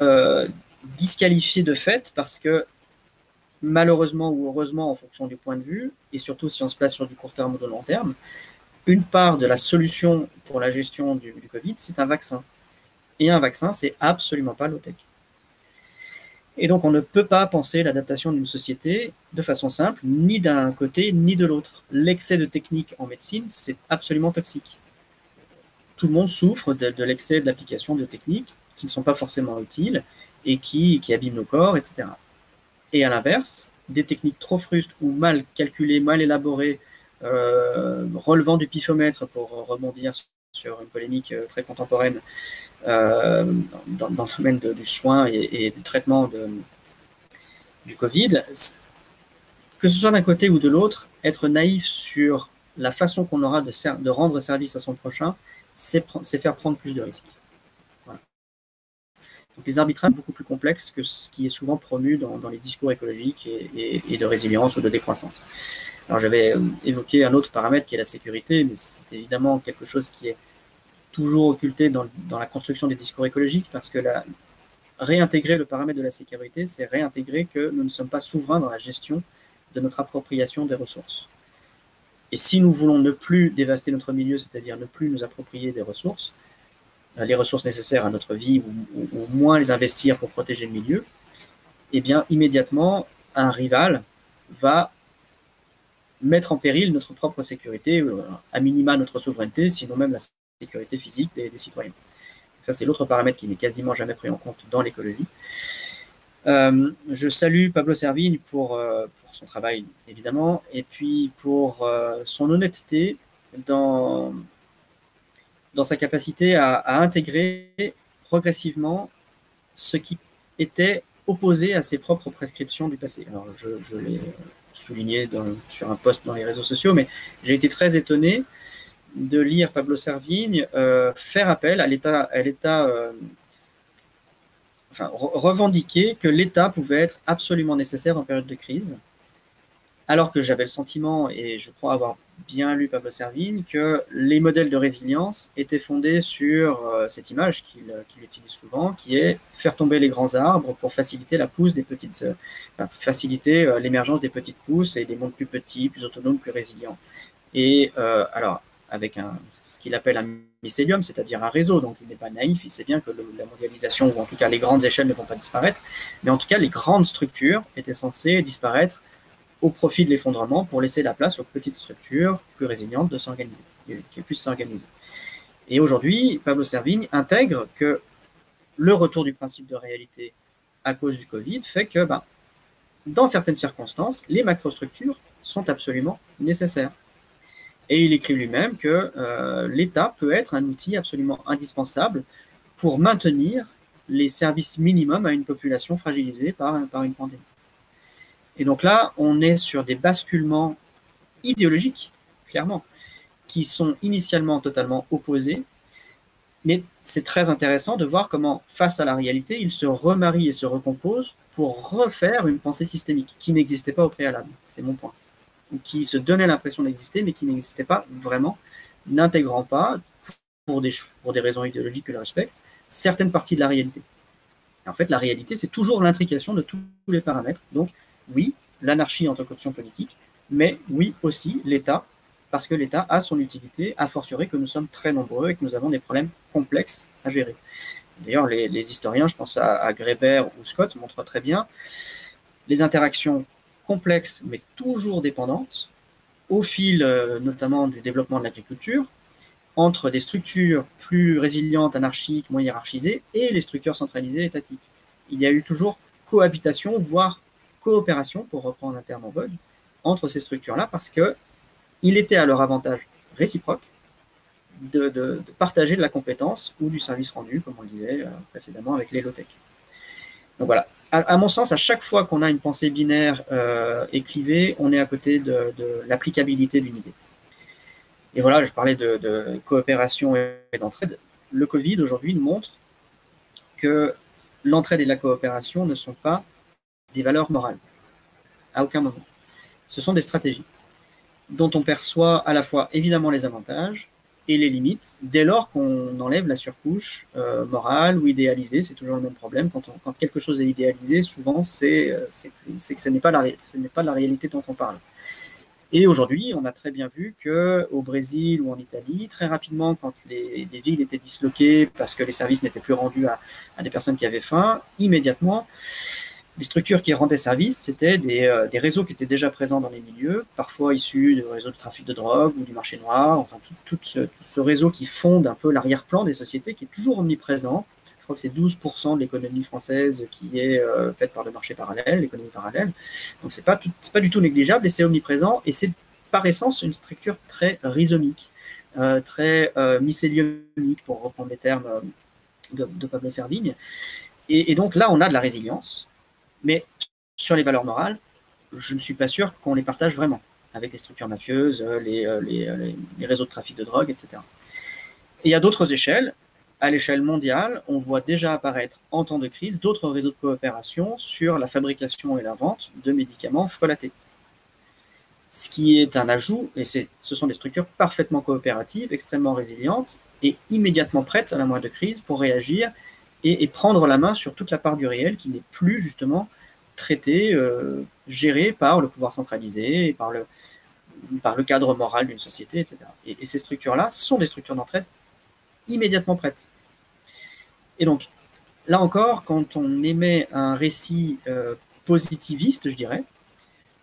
disqualifiés de fait parce que malheureusement ou heureusement en fonction du point de vue, et surtout si on se place sur du court terme ou de long terme, une part de la solution pour la gestion du Covid, c'est un vaccin. Et un vaccin, c'est absolument pas low-tech. Et donc, on ne peut pas penser l'adaptation d'une société de façon simple, ni d'un côté, ni de l'autre. L'excès de technique en médecine, c'est absolument toxique. Tout le monde souffre de l'excès de l'application de techniques qui ne sont pas forcément utiles et qui abîment nos corps, etc. Et à l'inverse, des techniques trop frustes ou mal calculées, mal élaborées, relevant du pifomètre, pour rebondir sur une polémique très contemporaine, dans le domaine du soin et du traitement du Covid, que ce soit d'un côté ou de l'autre, être naïf sur la façon qu'on aura de rendre service à son prochain, c'est faire prendre plus de risques. Voilà. Donc les arbitrages sont beaucoup plus complexes que ce qui est souvent promu dans les discours écologiques et de résilience ou de décroissance. Alors j'avais évoqué un autre paramètre qui est la sécurité, mais c'est évidemment quelque chose qui est toujours occulté dans la construction des discours écologiques, parce que réintégrer le paramètre de la sécurité, c'est réintégrer que nous ne sommes pas souverains dans la gestion de notre appropriation des ressources. Et si nous voulons ne plus dévaster notre milieu, c'est-à-dire ne plus nous approprier des ressources, les ressources nécessaires à notre vie, ou moins les investir pour protéger le milieu, eh bien immédiatement, un rival va mettre en péril notre propre sécurité, à minima notre souveraineté, sinon même la sécurité physique des citoyens. Ça, c'est l'autre paramètre qui n'est quasiment jamais pris en compte dans l'écologie. Je salue Pablo Servigne pour son travail, évidemment, et puis pour son honnêteté dans sa capacité à intégrer progressivement ce qui était opposé à ses propres prescriptions du passé. Alors, je l'ai souligné sur un post dans les réseaux sociaux, mais j'ai été très étonné de lire Pablo Servigne faire appel à l'État, revendiquer que l'État pouvait être absolument nécessaire en période de crise, alors que j'avais le sentiment, et je crois avoir bien lu Pablo Servigne, que les modèles de résilience étaient fondés sur cette image qu'il utilise souvent, qui est faire tomber les grands arbres pour faciliter la pousse des petites, faciliter l'émergence des petites pousses et des mondes plus petits, plus autonomes, plus résilients. Et alors, avec ce qu'il appelle un mycélium, c'est-à-dire un réseau. Donc il n'est pas naïf, il sait bien que la mondialisation, ou en tout cas les grandes échelles ne vont pas disparaître, mais en tout cas les grandes structures étaient censées disparaître au profit de l'effondrement pour laisser la place aux petites structures plus résilientes de s'organiser, qui puissent s'organiser. Et aujourd'hui, Pablo Servigne intègre que le retour du principe de réalité à cause du Covid fait que, dans certaines circonstances, les macrostructures sont absolument nécessaires. Et il écrit lui-même que l'État peut être un outil absolument indispensable pour maintenir les services minimums à une population fragilisée par une pandémie. Et donc là, on est sur des basculements idéologiques, clairement, qui sont initialement totalement opposés, mais c'est très intéressant de voir comment, face à la réalité, ils se remarient et se recomposent pour refaire une pensée systémique qui n'existait pas au préalable. C'est mon point. Ou qui se donnait l'impression d'exister, mais qui n'existait pas vraiment, n'intégrant pas, pour des raisons idéologiques que je respecte, certaines parties de la réalité. Et en fait, la réalité, c'est toujours l'intrication de tous les paramètres. Donc, oui, l'anarchie en tant qu'option politique, mais oui aussi l'État, parce que l'État a son utilité, a fortiori que nous sommes très nombreux et que nous avons des problèmes complexes à gérer. D'ailleurs, les historiens, je pense à Greber ou Scott, montrent très bien les interactions complexes, mais toujours dépendantes, au fil notamment du développement de l'agriculture, entre des structures plus résilientes, anarchiques, moins hiérarchisées, et les structures centralisées étatiques. Il y a eu toujours cohabitation, voire coopération, pour reprendre un terme en vogue, entre ces structures-là, parce qu'il était à leur avantage réciproque de partager de la compétence ou du service rendu, comme on le disait précédemment avec les low-tech. Donc voilà, à mon sens, à chaque fois qu'on a une pensée binaire écrivée, on est à côté de l'applicabilité d'une idée. Et voilà, je parlais de coopération et d'entraide. Le Covid, aujourd'hui, nous montre que l'entraide et la coopération ne sont pas des valeurs morales, à aucun moment. Ce sont des stratégies dont on perçoit à la fois évidemment les avantages et les limites, dès lors qu'on enlève la surcouche morale ou idéalisée. C'est toujours le même problème. Quand quelque chose est idéalisé, souvent, c'est que ce n'est pas la réalité dont on parle. Et aujourd'hui, on a très bien vu qu'au Brésil ou en Italie, très rapidement, quand les villes étaient disloquées parce que les services n'étaient plus rendus à des personnes qui avaient faim, immédiatement, les structures qui rendaient service, c'était des réseaux qui étaient déjà présents dans les milieux, parfois issus du réseau de trafic de drogue ou du marché noir, enfin tout ce réseau qui fonde un peu l'arrière-plan des sociétés, qui est toujours omniprésent. Je crois que c'est 12% de l'économie française qui est faite par le marché parallèle, l'économie parallèle. Donc c'est pas du tout négligeable et c'est omniprésent et c'est par essence une structure très rhizomique, très mycélionique, pour reprendre les termes de Pablo Servigne. Et donc là, on a de la résilience, mais sur les valeurs morales, je ne suis pas sûr qu'on les partage vraiment avec les structures mafieuses, les réseaux de trafic de drogue, etc. Et il y a d'autres échelles. À l'échelle mondiale, on voit déjà apparaître en temps de crise d'autres réseaux de coopération sur la fabrication et la vente de médicaments frelatés. Ce qui est un ajout, et ce sont des structures parfaitement coopératives, extrêmement résilientes et immédiatement prêtes à la moindre crise pour réagir et prendre la main sur toute la part du réel qui n'est plus justement traitée, gérée par le pouvoir centralisé, et par le cadre moral d'une société, etc. Et ces structures-là sont des structures d'entraide immédiatement prêtes. Et donc, là encore, quand on émet un récit positiviste, je dirais,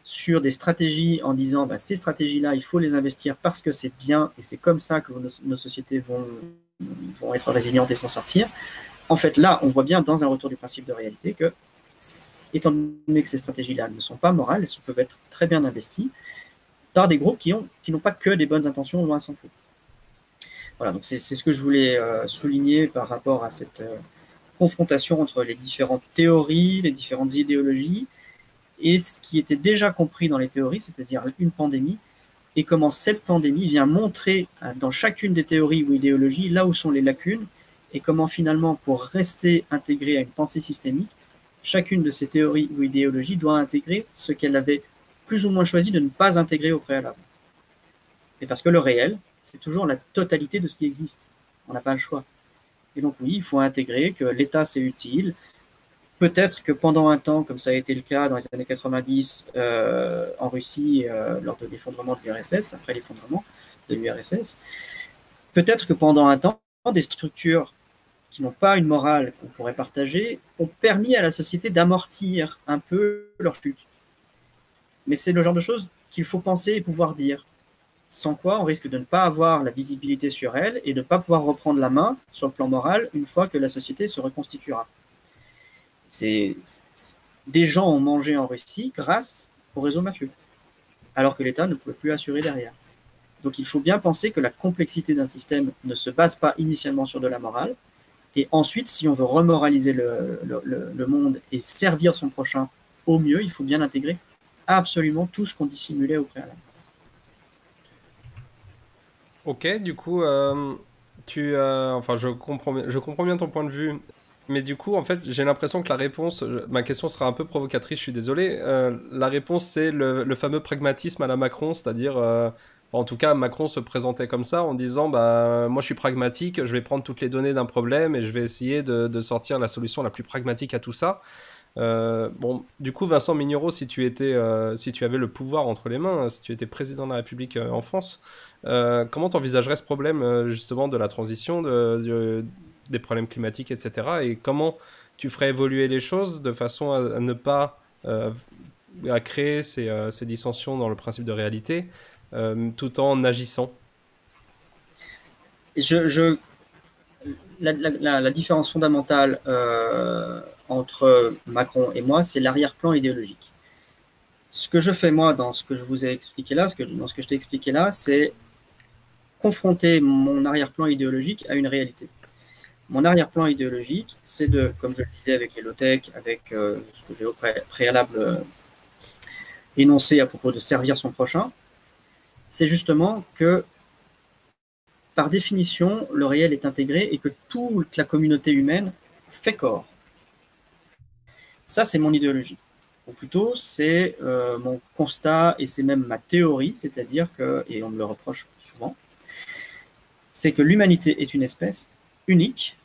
sur des stratégies en disant bah, ces stratégies-là, il faut les investir parce que c'est bien et c'est comme ça que nos sociétés vont être résilientes et s'en sortir, en fait, là, on voit bien dans un retour du principe de réalité que, étant donné que ces stratégies-là ne sont pas morales, elles peuvent être très bien investies par des groupes qui n'ont pas que des bonnes intentions, loin s'en faut. Voilà, donc c'est ce que je voulais souligner par rapport à cette confrontation entre les différentes théories, les différentes idéologies, et ce qui était déjà compris dans les théories, c'est-à-dire une pandémie, et comment cette pandémie vient montrer dans chacune des théories ou idéologies là où sont les lacunes, et comment finalement, pour rester intégrée à une pensée systémique, chacune de ces théories ou idéologies doit intégrer ce qu'elle avait plus ou moins choisi de ne pas intégrer au préalable. Et parce que le réel, c'est toujours la totalité de ce qui existe. On n'a pas le choix. Et donc oui, il faut intégrer que l'État, c'est utile. Peut-être que pendant un temps, comme ça a été le cas dans les années 90 en Russie, lors de l'effondrement de l'URSS, après l'effondrement de l'URSS, peut-être que pendant un temps, des structures qui n'ont pas une morale qu'on pourrait partager ont permis à la société d'amortir un peu leur chute. Mais c'est le genre de choses qu'il faut penser et pouvoir dire. Sans quoi, on risque de ne pas avoir la visibilité sur elle et de ne pas pouvoir reprendre la main sur le plan moral une fois que la société se reconstituera. Des gens ont mangé en Russie grâce au réseau mafieux, alors que l'État ne pouvait plus assurer derrière. Donc il faut bien penser que la complexité d'un système ne se base pas initialement sur de la morale. Et ensuite, si on veut remoraliser le monde et servir son prochain au mieux, il faut bien intégrer absolument tout ce qu'on dissimulait au préalable. Ok, du coup, enfin, je comprends bien ton point de vue, mais du coup, en fait, j'ai l'impression que la réponse, ma question sera un peu provocatrice, je suis désolé. La réponse, c'est le fameux pragmatisme à la Macron, c'est-à-dire, en tout cas, Macron se présentait comme ça en disant, bah, moi, je suis pragmatique, je vais prendre toutes les données d'un problème et je vais essayer de sortir la solution la plus pragmatique à tout ça. Bon, du coup, Vincent Mignereau, si tu avais le pouvoir entre les mains, si tu étais président de la République en France, comment t'envisagerais ce problème justement de la transition, des problèmes climatiques, etc. Et comment tu ferais évoluer les choses de façon à ne pas à créer ces dissensions dans le principe de réalité, tout en agissant. Je, la différence fondamentale entre Macron et moi, c'est l'arrière-plan idéologique. Ce que je fais moi dans ce que je vous ai expliqué là, dans ce que je t'ai expliqué là, c'est confronter mon arrière-plan idéologique à une réalité. Mon arrière-plan idéologique, c'est de, comme je le disais avec les low-tech, avec ce que j'ai au préalable énoncé à propos de servir son prochain, c'est justement que par définition, le réel est intégré et que toute la communauté humaine fait corps. Ça, c'est mon idéologie. Ou plutôt, c'est mon constat et c'est même ma théorie, c'est-à-dire que, et on me le reproche souvent, c'est que l'humanité est une espèce unique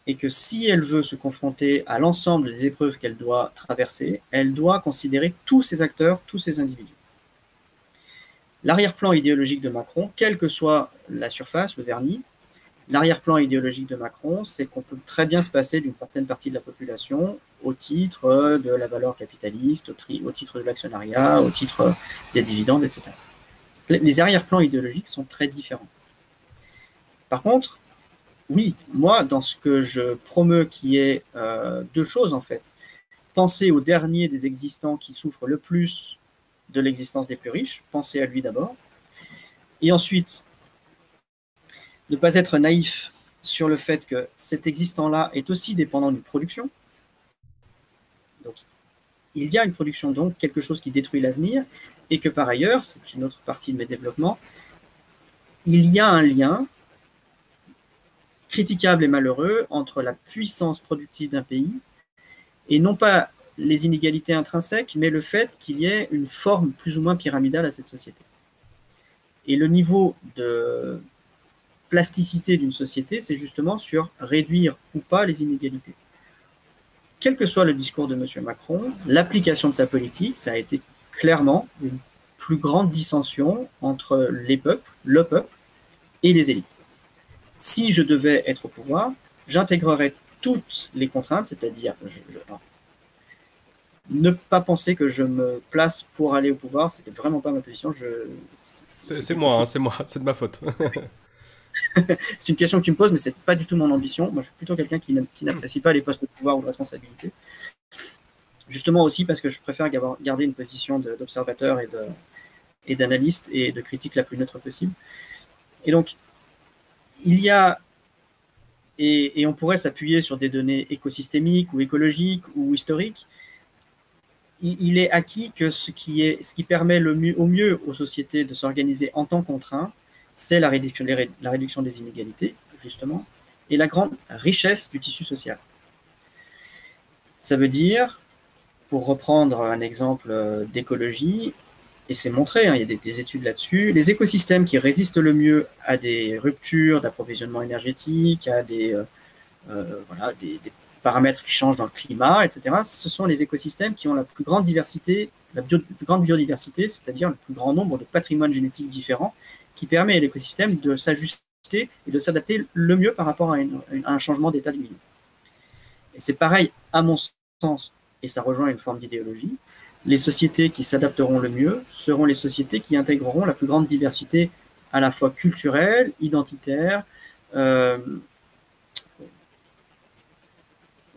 et que si elle veut se confronter à l'ensemble des épreuves qu'elle doit traverser, elle doit considérer tous ses acteurs, tous ses individus. L'arrière-plan idéologique de Macron, quelle que soit la surface, le vernis, l'arrière-plan idéologique de Macron, c'est qu'on peut très bien se passer d'une certaine partie de la population au titre de la valeur capitaliste, au titre de l'actionnariat, au titre des dividendes, etc. Les arrière-plans idéologiques sont très différents. Par contre, oui, moi, dans ce que je promeus, qui est deux choses en fait. Penser au dernier des existants qui souffre le plus de l'existence des plus riches, penser à lui d'abord. Et ensuite, ne pas être naïf sur le fait que cet existant-là est aussi dépendant d'une production. Donc, il y a une production, donc quelque chose qui détruit l'avenir, et que par ailleurs, c'est une autre partie de mes développements, il y a un lien critiquable et malheureux entre la puissance productive d'un pays et non pas les inégalités intrinsèques, mais le fait qu'il y ait une forme plus ou moins pyramidale à cette société. Et le niveau de plasticité d'une société, c'est justement sur réduire ou pas les inégalités. Quel que soit le discours de M. Macron, l'application de sa politique, ça a été clairement une plus grande dissension entre les peuples, le peuple et les élites. Si je devais être au pouvoir, j'intégrerais toutes les contraintes, c'est-à-dire ne pas penser que je me place pour aller au pouvoir, c'était vraiment pas ma position. C'est moi, hein, c'est moi, c'est de ma faute. C'est une question que tu me poses, mais c'est pas du tout mon ambition. Moi, je suis plutôt quelqu'un qui n'apprécie pas les postes de pouvoir ou de responsabilité. Justement aussi parce que je préfère garder une position d'observateur et d'analyste et de critique la plus neutre possible. Et donc, il y a, et on pourrait s'appuyer sur des données écosystémiques ou écologiques ou historiques, il est acquis que ce qui permet au mieux aux sociétés de s'organiser en temps contraint, c'est la réduction des inégalités, justement, et la grande richesse du tissu social. Ça veut dire, pour reprendre un exemple d'écologie, et c'est montré, hein, il y a des études là-dessus, les écosystèmes qui résistent le mieux à des ruptures d'approvisionnement énergétique, à des paramètres qui changent dans le climat, etc., ce sont les écosystèmes qui ont la plus grande diversité, plus grande biodiversité, c'est-à-dire le plus grand nombre de patrimoines génétiques différents, qui permet à l'écosystème de s'ajuster et de s'adapter le mieux par rapport à un changement d'état du milieu. Et c'est pareil, à mon sens, et ça rejoint une forme d'idéologie, les sociétés qui s'adapteront le mieux seront les sociétés qui intégreront la plus grande diversité à la fois culturelle, identitaire, on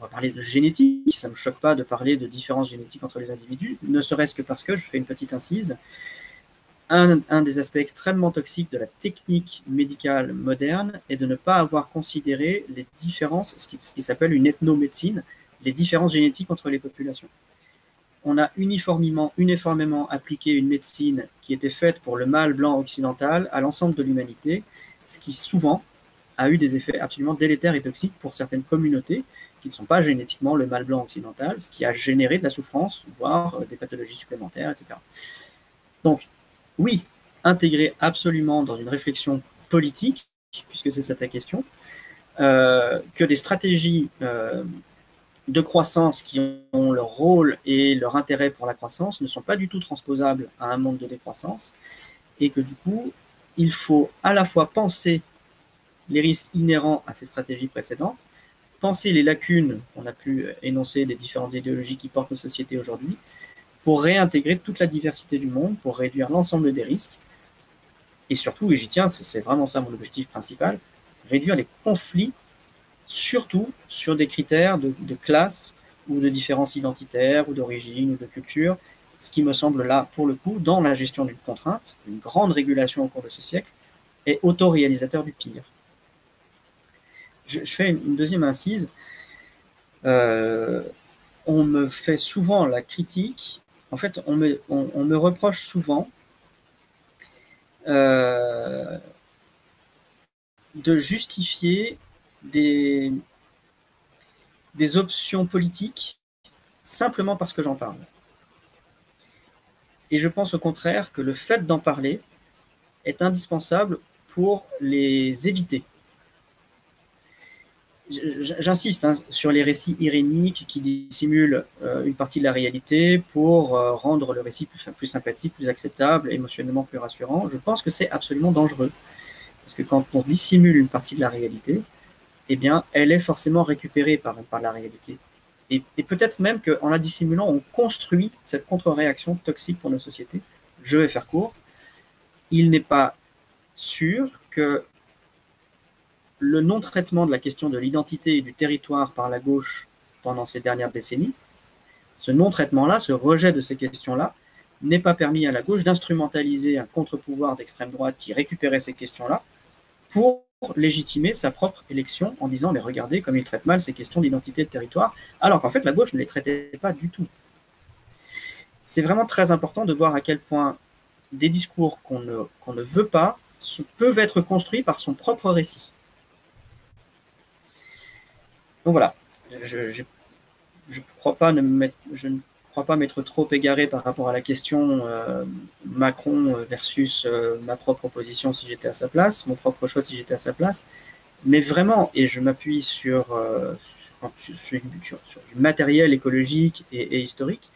va parler de génétique, ça ne me choque pas de parler de différences génétiques entre les individus, ne serait-ce que parce que, je fais une petite incise, un des aspects extrêmement toxiques de la technique médicale moderne est de ne pas avoir considéré les différences, ce qui s'appelle une ethnomédecine, les différences génétiques entre les populations. On a uniformément appliqué une médecine qui était faite pour le mâle blanc occidental à l'ensemble de l'humanité, ce qui souvent a eu des effets absolument délétères et toxiques pour certaines communautés qui ne sont pas génétiquement le mâle blanc occidental, ce qui a généré de la souffrance, voire des pathologies supplémentaires, etc. Donc, oui, intégrer absolument dans une réflexion politique, puisque c'est ça ta question, que des stratégies de croissance qui ont leur rôle et leur intérêt pour la croissance ne sont pas du tout transposables à un monde de décroissance, et que du coup, il faut à la fois penser les risques inhérents à ces stratégies précédentes, penser les lacunes qu'on a pu énoncer des différentes idéologies qui portent nos sociétés aujourd'hui, pour réintégrer toute la diversité du monde, pour réduire l'ensemble des risques, et surtout, et j'y tiens, c'est vraiment ça mon objectif principal, réduire les conflits, surtout sur des critères de classe ou de différence identitaire ou d'origine ou de culture, ce qui me semble là, pour le coup, dans la gestion d'une contrainte, une grande régulation au cours de ce siècle, est autoréalisateur du pire. Je fais une deuxième incise. On me fait souvent la critique, en fait, on me reproche souvent de justifier des options politiques simplement parce que j'en parle. Et je pense au contraire que le fait d'en parler est indispensable pour les éviter. J'insiste sur les récits iréniques qui dissimulent une partie de la réalité pour rendre le récit plus sympathique, plus acceptable, émotionnellement plus rassurant. Je pense que c'est absolument dangereux. Parce que quand on dissimule une partie de la réalité, eh bien, elle est forcément récupérée par la réalité. Et peut-être même qu'en la dissimulant, on construit cette contre-réaction toxique pour nos sociétés. Je vais faire court. Il n'est pas sûr que le non-traitement de la question de l'identité et du territoire par la gauche pendant ces dernières décennies, ce non-traitement-là, ce rejet de ces questions-là, n'est pas permis à la gauche d'instrumentaliser un contre-pouvoir d'extrême droite qui récupérait ces questions-là pour légitimer sa propre élection en disant « mais regardez comme il traite mal ces questions d'identité et de territoire », alors qu'en fait la gauche ne les traitait pas du tout. C'est vraiment très important de voir à quel point des discours qu'on ne veut pas peuvent être construits par son propre récit. Donc voilà, je ne crois pas m'être trop égaré par rapport à la question Macron versus ma propre position si j'étais à sa place, mon propre choix si j'étais à sa place. Mais vraiment, et je m'appuie sur du matériel écologique et historique,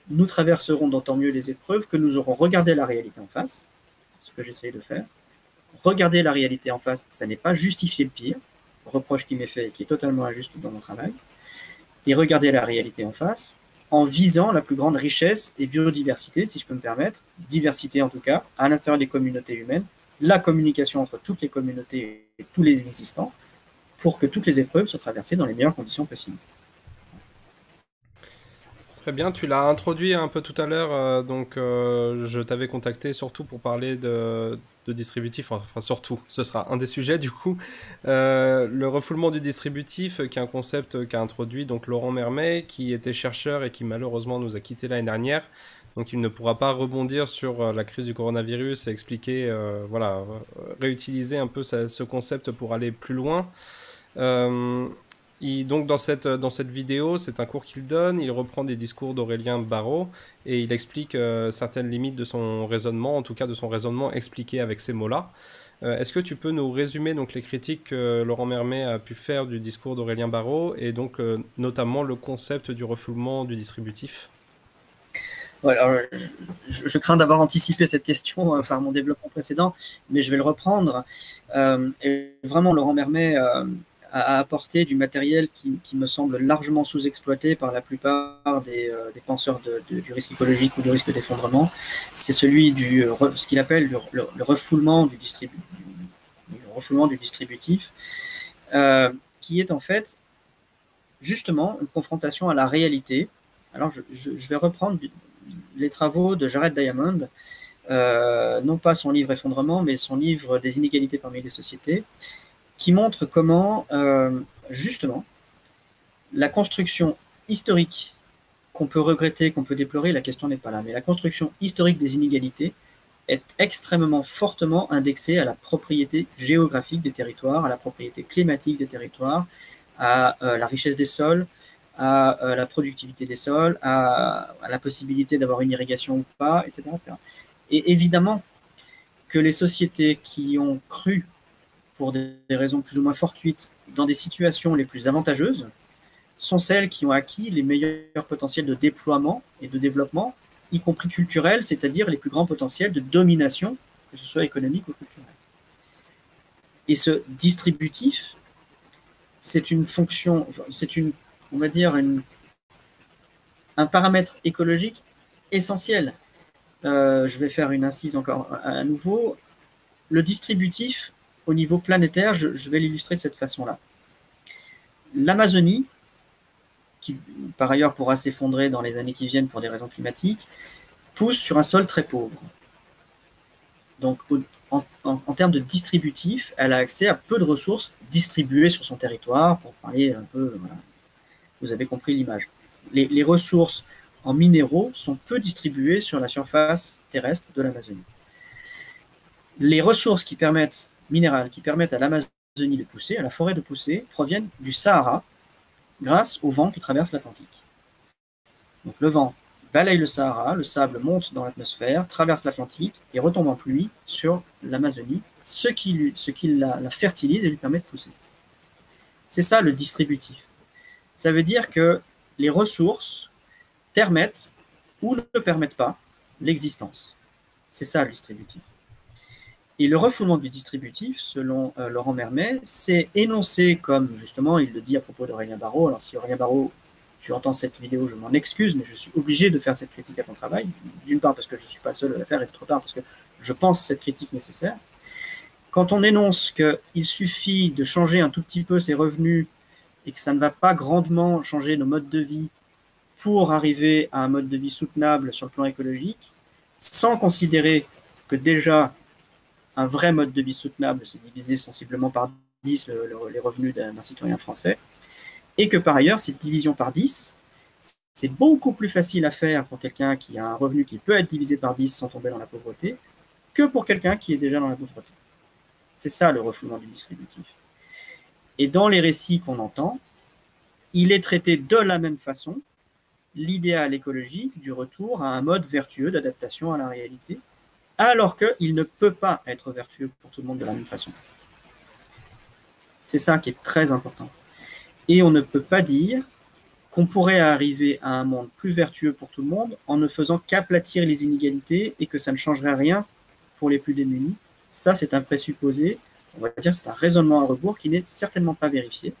nous traverserons d'autant mieux les épreuves que nous aurons regardé la réalité en face, ce que j'essaye de faire. Regarder la réalité en face, ça n'est pas justifier le pire, reproche qui m'est fait et qui est totalement injuste dans mon travail, et regarder la réalité en face en visant la plus grande richesse et biodiversité, si je peux me permettre, diversité en tout cas, à l'intérieur des communautés humaines, la communication entre toutes les communautés et tous les existants, pour que toutes les épreuves soient traversées dans les meilleures conditions possibles. Très bien, tu l'as introduit un peu tout à l'heure, donc je t'avais contacté surtout pour parler de distributif, enfin surtout, ce sera un des sujets du coup, le refoulement du distributif, qui est un concept qu'a introduit donc Laurent Mermet, qui était chercheur et qui malheureusement nous a quittés l'année dernière, donc il ne pourra pas rebondir sur la crise du coronavirus et expliquer, voilà, réutiliser un peu ce concept pour aller plus loin. Donc dans cette vidéo, c'est un cours qu'il donne, il reprend des discours d'Aurélien Barraud et il explique certaines limites de son raisonnement, en tout cas de son raisonnement expliqué avec ces mots-là. Est-ce que tu peux nous résumer donc les critiques que Laurent Mermet a pu faire du discours d'Aurélien Barraud et donc notamment le concept du refoulement du distributif? Ouais, alors, je crains d'avoir anticipé cette question par mon développement précédent, mais je vais le reprendre. Et vraiment, Laurent Mermet a apporté du matériel qui me semble largement sous-exploité par la plupart des penseurs du risque écologique ou du risque d'effondrement. C'est celui ce qu'il appelle le refoulement du distributif, qui est en fait justement une confrontation à la réalité. Alors je vais reprendre les travaux de Jared Diamond, non pas son livre Effondrement, mais son livre Des inégalités parmi les sociétés, qui montre comment, justement, la construction historique qu'on peut regretter, qu'on peut déplorer, la question n'est pas là, mais la construction historique des inégalités est extrêmement fortement indexée à la propriété géographique des territoires, à la propriété climatique des territoires, à la richesse des sols, à la productivité des sols, à la possibilité d'avoir une irrigation ou pas, etc., etc. Et évidemment que les sociétés qui ont cru, pour des raisons plus ou moins fortuites, dans des situations les plus avantageuses, sont celles qui ont acquis les meilleurs potentiels de déploiement et de développement, y compris culturels, c'est-à-dire les plus grands potentiels de domination, que ce soit économique ou culturel. Et ce distributif, c'est une fonction, on va dire, un paramètre écologique essentiel. Je vais faire une incise encore à nouveau. Le distributif, au niveau planétaire, je vais l'illustrer de cette façon-là. L'Amazonie, qui par ailleurs pourra s'effondrer dans les années qui viennent pour des raisons climatiques, pousse sur un sol très pauvre. Donc, en termes de distributif, elle a accès à peu de ressources distribuées sur son territoire, pour parler un peu, voilà. Vous avez compris l'image. Les ressources en minéraux sont peu distribuées sur la surface terrestre de l'Amazonie. Les ressources minérales qui permettent à l'Amazonie de pousser, à la forêt de pousser, proviennent du Sahara, grâce au vent qui traverse l'Atlantique. Donc le vent balaye le Sahara, le sable monte dans l'atmosphère, traverse l'Atlantique et retombe en pluie sur l'Amazonie, ce qui la fertilise et lui permet de pousser. C'est ça le distributif. Ça veut dire que les ressources permettent ou ne permettent pas l'existence. C'est ça le distributif. Et le refoulement du distributif, selon Laurent Mermet, c'est énoncé comme, justement, il le dit à propos d'Aurélien Barraud. Alors si Aurélien Barraud, tu entends cette vidéo, je m'en excuse, mais je suis obligé de faire cette critique à ton travail. D'une part parce que je ne suis pas le seul à la faire, et d'autre part parce que je pense cette critique nécessaire. Quand on énonce qu'il suffit de changer un tout petit peu ses revenus et que ça ne va pas grandement changer nos modes de vie pour arriver à un mode de vie soutenable sur le plan écologique, sans considérer que déjà un vrai mode de vie soutenable, c'est diviser sensiblement par 10 les revenus d'un citoyen français, et que par ailleurs, cette division par 10, c'est beaucoup plus facile à faire pour quelqu'un qui a un revenu qui peut être divisé par 10 sans tomber dans la pauvreté, que pour quelqu'un qui est déjà dans la pauvreté. C'est ça le refoulement du distributif. Et dans les récits qu'on entend, il est traité de la même façon l'idéal écologique du retour à un mode vertueux d'adaptation à la réalité, alors qu'il ne peut pas être vertueux pour tout le monde de la même façon. C'est ça qui est très important. Et on ne peut pas dire qu'on pourrait arriver à un monde plus vertueux pour tout le monde en ne faisant qu'aplatir les inégalités et que ça ne changerait rien pour les plus démunis. Ça, c'est un présupposé, on va dire c'est un raisonnement à rebours qui n'est certainement pas vérifié.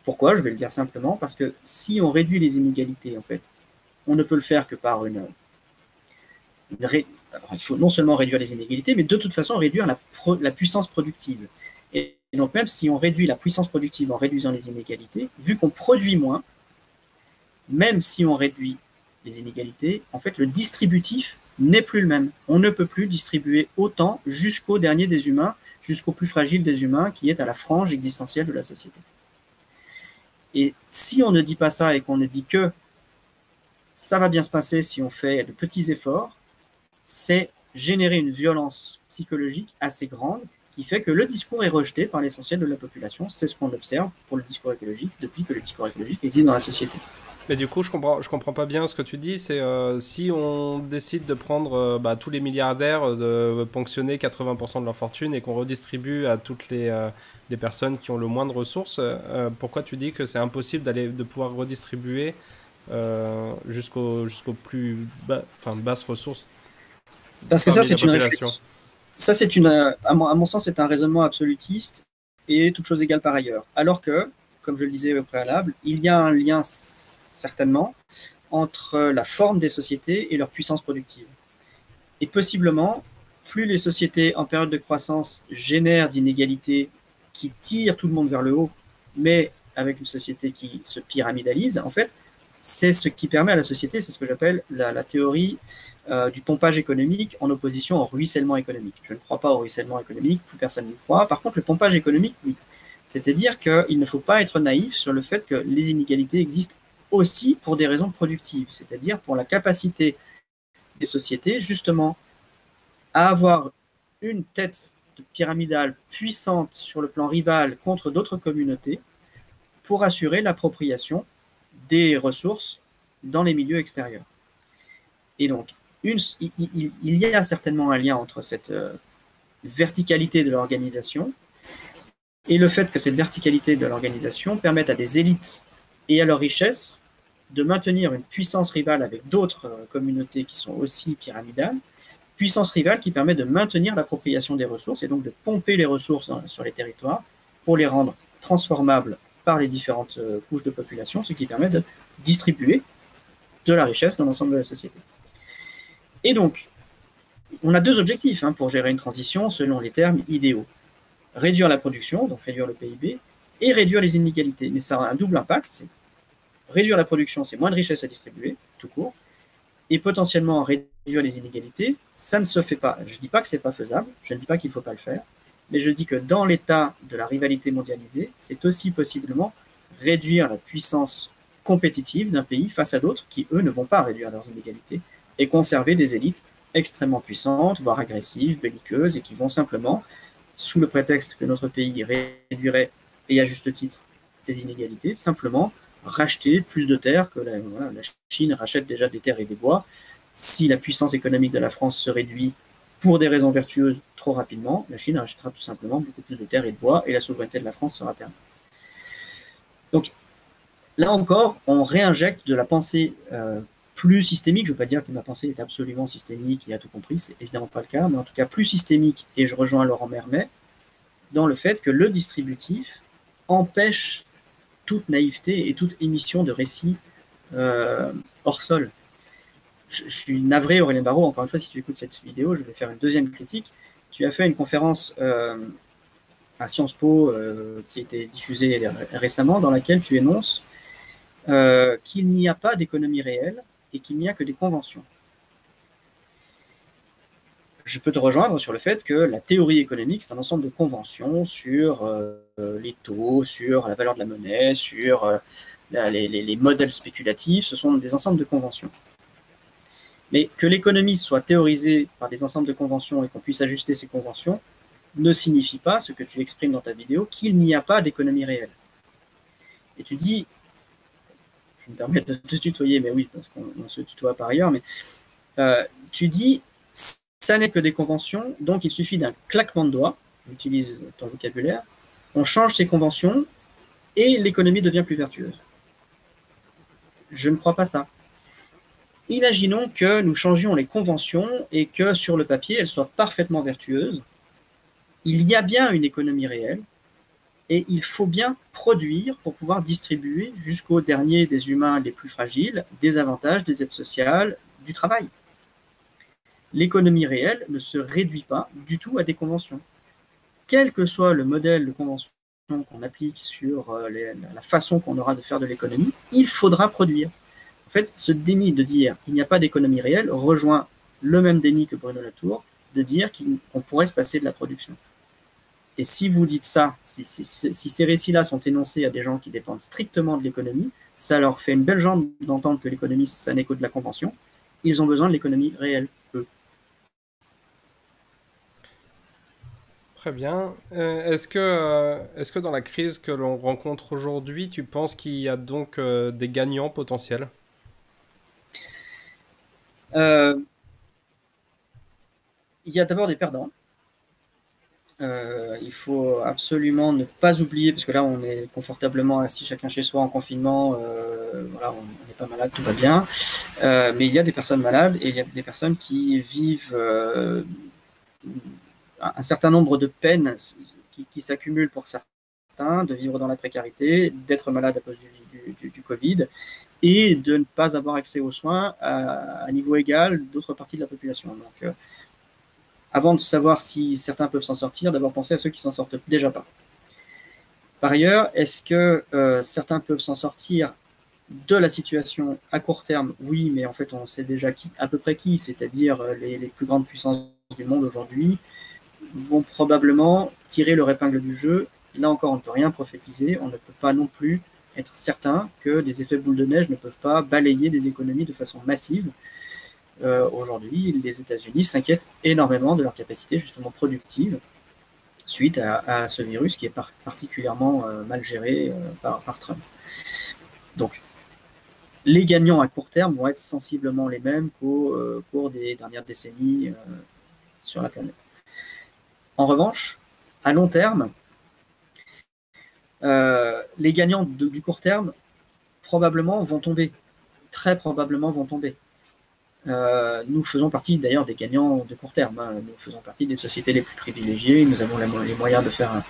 Pourquoi? Je vais le dire simplement, parce que si on réduit les inégalités, en fait, on ne peut le faire que par alors, il faut non seulement réduire les inégalités, mais de toute façon réduire la puissance productive. Et donc même si on réduit la puissance productive en réduisant les inégalités, vu qu'on produit moins, même si on réduit les inégalités, en fait le distributif n'est plus le même. On ne peut plus distribuer autant jusqu'au dernier des humains, jusqu'au plus fragile des humains, qui est à la frange existentielle de la société. Et si on ne dit pas ça et qu'on ne dit que ça va bien se passer si on fait de petits efforts, c'est générer une violence psychologique assez grande qui fait que le discours est rejeté par l'essentiel de la population. C'est ce qu'on observe pour le discours écologique depuis que le discours écologique existe dans la société. Mais du coup, je comprends pas bien ce que tu dis. C'est si on décide de prendre tous les milliardaires, de ponctionner 80% de leur fortune et qu'on redistribue à toutes les personnes qui ont le moins de ressources, pourquoi tu dis que c'est impossible de pouvoir redistribuer jusqu'aux plus basses ressources? Parce que ça, c'est une réflexion. Ça, à mon sens, c'est un raisonnement absolutiste et toute chose égale par ailleurs. Alors que, comme je le disais au préalable, il y a un lien certainement entre la forme des sociétés et leur puissance productive. Et possiblement, plus les sociétés en période de croissance génèrent d'inégalités qui tirent tout le monde vers le haut, mais avec une société qui se pyramidalise, en fait, C'est ce qui permet à la société, c'est ce que j'appelle la théorie du pompage économique en opposition au ruissellement économique. Je ne crois pas au ruissellement économique, plus personne n'y croit. Par contre, le pompage économique, oui. C'est-à-dire qu'il ne faut pas être naïf sur le fait que les inégalités existent aussi pour des raisons productives, c'est-à-dire pour la capacité des sociétés, justement, à avoir une tête pyramidale puissante sur le plan rival contre d'autres communautés pour assurer l'appropriation des ressources dans les milieux extérieurs. Et donc, il y a certainement un lien entre cette verticalité de l'organisation et le fait que cette verticalité de l'organisation permette à des élites et à leur richesse de maintenir une puissance rivale avec d'autres communautés qui sont aussi pyramidales, puissance rivale qui permet de maintenir l'appropriation des ressources et donc de pomper les ressources sur les territoires pour les rendre transformables par les différentes couches de population, ce qui permet de distribuer de la richesse dans l'ensemble de la société. Et donc, on a deux objectifs pour gérer une transition selon les termes idéaux. Réduire la production, donc réduire le PIB, et réduire les inégalités. Mais ça a un double impact. Réduire la production, c'est moins de richesse à distribuer, tout court, et potentiellement réduire les inégalités, ça ne se fait pas. Je ne dis pas que ce n'est pas faisable, je ne dis pas qu'il ne faut pas le faire, mais je dis que dans l'état de la rivalité mondialisée, c'est aussi possiblement réduire la puissance compétitive d'un pays face à d'autres qui, eux, ne vont pas réduire leurs inégalités et conserver des élites extrêmement puissantes, voire agressives, belliqueuses, et qui vont simplement, sous le prétexte que notre pays réduirait, et à juste titre, ces inégalités, simplement racheter plus de terres que la Chine rachète déjà des terres et des bois. Si la puissance économique de la France se réduit pour des raisons vertueuses trop rapidement, la Chine rachètera tout simplement beaucoup plus de terres et de bois et la souveraineté de la France sera perdue. Donc, là encore, on réinjecte de la pensée plus systémique. Je ne veux pas dire que ma pensée est absolument systémique et a tout compris, c'est évidemment pas le cas, mais en tout cas plus systémique, et je rejoins Laurent Mermet, dans le fait que le distributif empêche toute naïveté et toute émission de récits hors sol. Je suis navré, Aurélien Barraud, encore une fois, si tu écoutes cette vidéo, je vais faire une deuxième critique. Tu as fait une conférence à Sciences Po qui a été diffusée récemment, dans laquelle tu énonces qu'il n'y a pas d'économie réelle et qu'il n'y a que des conventions. Je peux te rejoindre sur le fait que la théorie économique, c'est un ensemble de conventions sur les taux, sur la valeur de la monnaie, sur les modèles spéculatifs, ce sont des ensembles de conventions. Mais que l'économie soit théorisée par des ensembles de conventions et qu'on puisse ajuster ces conventions ne signifie pas, ce que tu exprimes dans ta vidéo, qu'il n'y a pas d'économie réelle. Et tu dis, je me permets de te tutoyer, mais oui, parce qu'on se tutoie par ailleurs, mais tu dis, ça n'est que des conventions, donc il suffit d'un claquement de doigts, j'utilise ton vocabulaire, on change ces conventions et l'économie devient plus vertueuse. Je ne crois pas ça. Imaginons que nous changions les conventions et que sur le papier, elles soient parfaitement vertueuses. Il y a bien une économie réelle et il faut bien produire pour pouvoir distribuer jusqu'au dernier des humains les plus fragiles des avantages, des aides sociales, du travail. L'économie réelle ne se réduit pas du tout à des conventions. Quel que soit le modèle de convention qu'on applique sur la façon qu'on aura de faire de l'économie, il faudra produire. En fait, ce déni de dire qu'il n'y a pas d'économie réelle rejoint le même déni que Bruno Latour, de dire qu'on pourrait se passer de la production. Et si vous dites ça, si ces récits-là sont énoncés à des gens qui dépendent strictement de l'économie, ça leur fait une belle jambe d'entendre que l'économie, ça n'est que de la convention. Ils ont besoin de l'économie réelle, eux. Très bien. Est-ce que dans la crise que l'on rencontre aujourd'hui, tu penses qu'il y a donc des gagnants potentiels ? Il y a d'abord des perdants. Il faut absolument ne pas oublier, parce que là on est confortablement assis chacun chez soi en confinement, voilà, on n'est pas malade, tout va bien, mais il y a des personnes malades et il y a des personnes qui vivent un certain nombre de peines qui s'accumulent pour certains, de vivre dans la précarité, d'être malade à cause du Covid, et de ne pas avoir accès aux soins à niveau égal d'autres parties de la population. Donc, avant de savoir si certains peuvent s'en sortir, d'abord penser à ceux qui s'en sortent déjà pas. Par ailleurs, est-ce que certains peuvent s'en sortir de la situation à court terme, oui, mais en fait, on sait déjà à peu près qui, c'est-à-dire les plus grandes puissances du monde aujourd'hui, vont probablement tirer leur épingle du jeu. Là encore, on ne peut rien prophétiser, on ne peut pas non plus être certain que les effets boule de neige ne peuvent pas balayer des économies de façon massive. Aujourd'hui, les États-Unis s'inquiètent énormément de leur capacité justement productive suite à ce virus qui est particulièrement mal géré par Trump. Donc, les gagnants à court terme vont être sensiblement les mêmes qu'au cours des dernières décennies sur la planète. En revanche, à long terme, les gagnants du court terme probablement vont tomber, très probablement vont tomber. Nous faisons partie d'ailleurs des gagnants de court terme, hein. Nous faisons partie des sociétés les plus privilégiées, nous avons les moyens de faire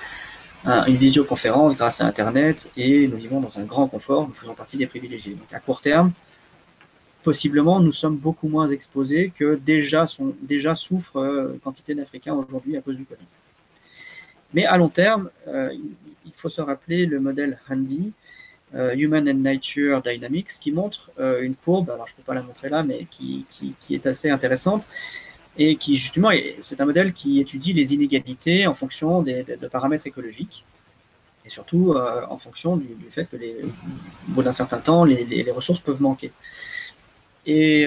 une visioconférence grâce à Internet et nous vivons dans un grand confort, nous faisons partie des privilégiés. Donc à court terme, possiblement, nous sommes beaucoup moins exposés que déjà souffrent quantité d'Africains aujourd'hui à cause du Covid. Mais à long terme, il faut se rappeler le modèle Handy, Human and Nature Dynamics, qui montre une courbe, alors je ne peux pas la montrer là, mais qui est assez intéressante, et qui justement, c'est un modèle qui étudie les inégalités en fonction de paramètres écologiques, et surtout en fonction du fait que au bout d'un certain temps, les ressources peuvent manquer. Et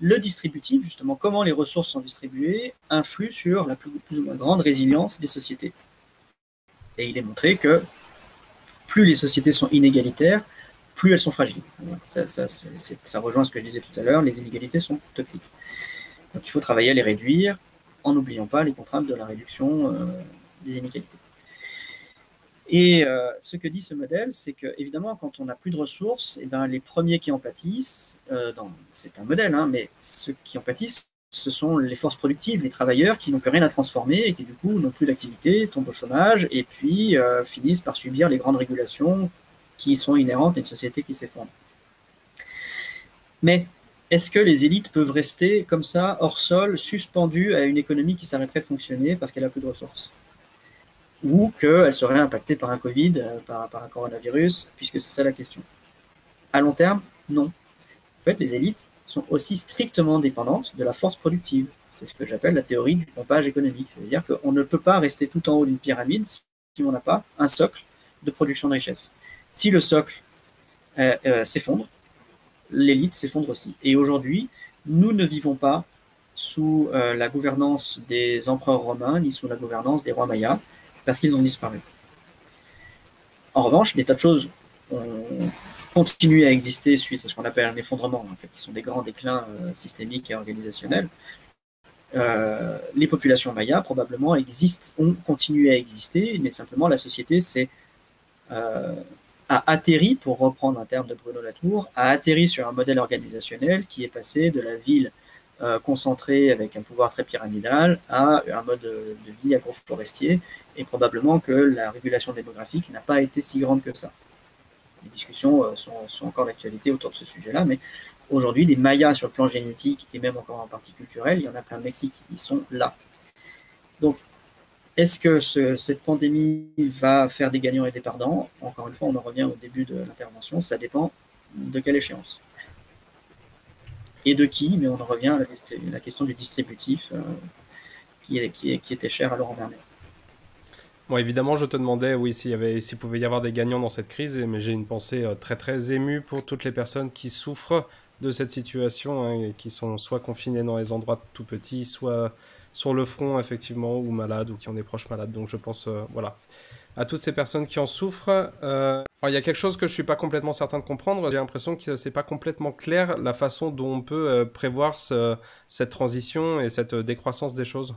le distributif, justement, comment les ressources sont distribuées, influe sur la plus ou moins grande résilience des sociétés. Et il est montré que plus les sociétés sont inégalitaires, plus elles sont fragiles. Ça rejoint ce que je disais tout à l'heure, les inégalités sont toxiques. Donc il faut travailler à les réduire en n'oubliant pas les contraintes de la réduction des inégalités. Et ce que dit ce modèle, c'est que évidemment, quand on n'a plus de ressources, eh ben, les premiers qui en pâtissent, c'est un modèle, hein, mais ceux qui en pâtissent, ce sont les forces productives, les travailleurs qui n'ont plus rien à transformer et qui du coup n'ont plus d'activité, tombent au chômage et puis finissent par subir les grandes régulations qui sont inhérentes à une société qui s'effondre. Mais est-ce que les élites peuvent rester comme ça, hors sol, suspendues à une économie qui s'arrêterait de fonctionner parce qu'elle n'a plus de ressources ? Ou qu'elle serait impactée par un Covid, par un coronavirus, puisque c'est ça la question. À long terme, non. En fait, les élites sont aussi strictement dépendantes de la force productive. C'est ce que j'appelle la théorie du pompage économique. C'est-à-dire qu'on ne peut pas rester tout en haut d'une pyramide si on n'a pas un socle de production de richesse. Si le socle s'effondre, l'élite s'effondre aussi. Et aujourd'hui, nous ne vivons pas sous la gouvernance des empereurs romains, ni sous la gouvernance des rois mayas, parce qu'ils ont disparu. En revanche, des tas de choses ont continué à exister suite à ce qu'on appelle un effondrement, en fait, qui sont des grands déclins systémiques et organisationnels. Les populations mayas, probablement, ont continué à exister, mais simplement la société a atterri, pour reprendre un terme de Bruno Latour, a atterri sur un modèle organisationnel qui est passé de la ville concentrée avec un pouvoir très pyramidal à un mode de vie agroforestier, et probablement que la régulation démographique n'a pas été si grande que ça. Les discussions sont encore d'actualité autour de ce sujet-là, mais aujourd'hui, des Mayas sur le plan génétique et même encore en partie culturel, il y en a plein au Mexique, ils sont là. Donc, est-ce que cette pandémie va faire des gagnants et des perdants? Encore une fois, on en revient au début de l'intervention, ça dépend de quelle échéance. Et de qui, mais on en revient à la question du distributif qui était cher à Laurent Bernet. Bon, évidemment, je te demandais, oui, s'il pouvait y avoir des gagnants dans cette crise, mais j'ai une pensée très très émue pour toutes les personnes qui souffrent de cette situation, hein, et qui sont soit confinées dans les endroits tout petits, soit sur le front, effectivement, ou malades, ou qui ont des proches malades. Donc je pense, voilà, à toutes ces personnes qui en souffrent. Alors, il y a quelque chose que je suis pas complètement certain de comprendre. J'ai l'impression que c'est pas complètement clair la façon dont on peut prévoir cette transition et cette décroissance des choses.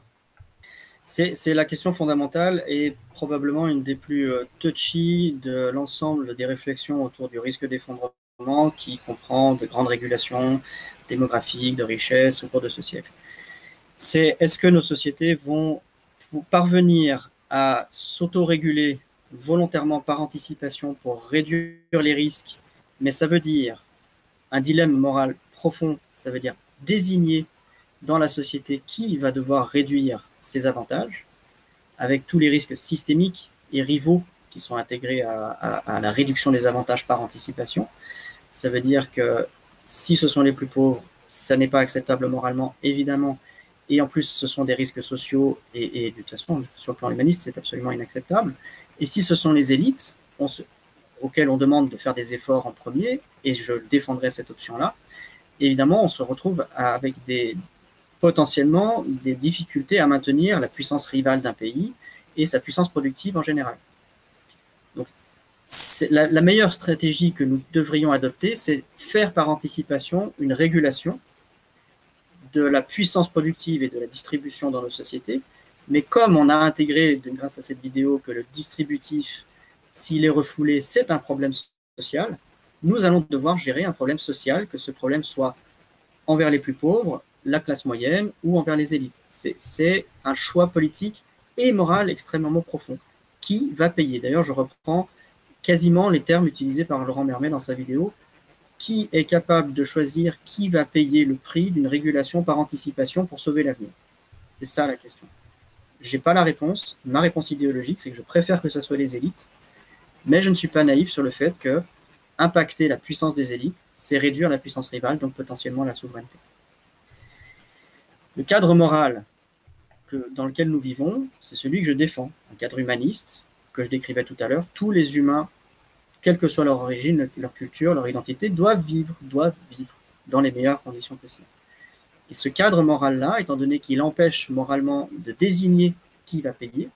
C'est la question fondamentale et probablement une des plus touchy de l'ensemble des réflexions autour du risque d'effondrement, qui comprend de grandes régulations démographiques, de richesse au cours de ce siècle. C'est est-ce que nos sociétés vont parvenir à s'auto-réguler volontairement par anticipation pour réduire les risques, mais ça veut dire un dilemme moral profond, ça veut dire désigner dans la société qui va devoir réduire ses avantages, avec tous les risques systémiques et rivaux qui sont intégrés à la réduction des avantages par anticipation. Ça veut dire que si ce sont les plus pauvres, ça n'est pas acceptable moralement, évidemment, et en plus, ce sont des risques sociaux, et de toute façon, sur le plan humaniste, c'est absolument inacceptable. Et si ce sont les élites, auxquelles on demande de faire des efforts en premier, et je défendrai cette option-là, évidemment, on se retrouve avec potentiellement des difficultés à maintenir la puissance rivale d'un pays et sa puissance productive en général. Donc, la meilleure stratégie que nous devrions adopter, c'est faire par anticipation une régulation de la puissance productive et de la distribution dans nos sociétés. Mais comme on a intégré, grâce à cette vidéo, que le distributif, s'il est refoulé, c'est un problème social, nous allons devoir gérer un problème social, que ce problème soit envers les plus pauvres, la classe moyenne ou envers les élites. C'est un choix politique et moral extrêmement profond. Qui va payer? D'ailleurs, je reprends quasiment les termes utilisés par Laurent Mermet dans sa vidéo. Qui est capable de choisir qui va payer le prix d'une régulation par anticipation pour sauver l'avenir? C'est ça la question. Je n'ai pas la réponse. Ma réponse idéologique, c'est que je préfère que ce soit les élites, mais je ne suis pas naïf sur le fait que impacter la puissance des élites, c'est réduire la puissance rivale, donc potentiellement la souveraineté. Le cadre moral dans lequel nous vivons, c'est celui que je défends, un cadre humaniste que je décrivais tout à l'heure. Tous les humains, quelle que soit leur origine, leur culture, leur identité, doivent vivre dans les meilleures conditions possibles. Et ce cadre moral-là, étant donné qu'il empêche moralement de désigner qui va payer,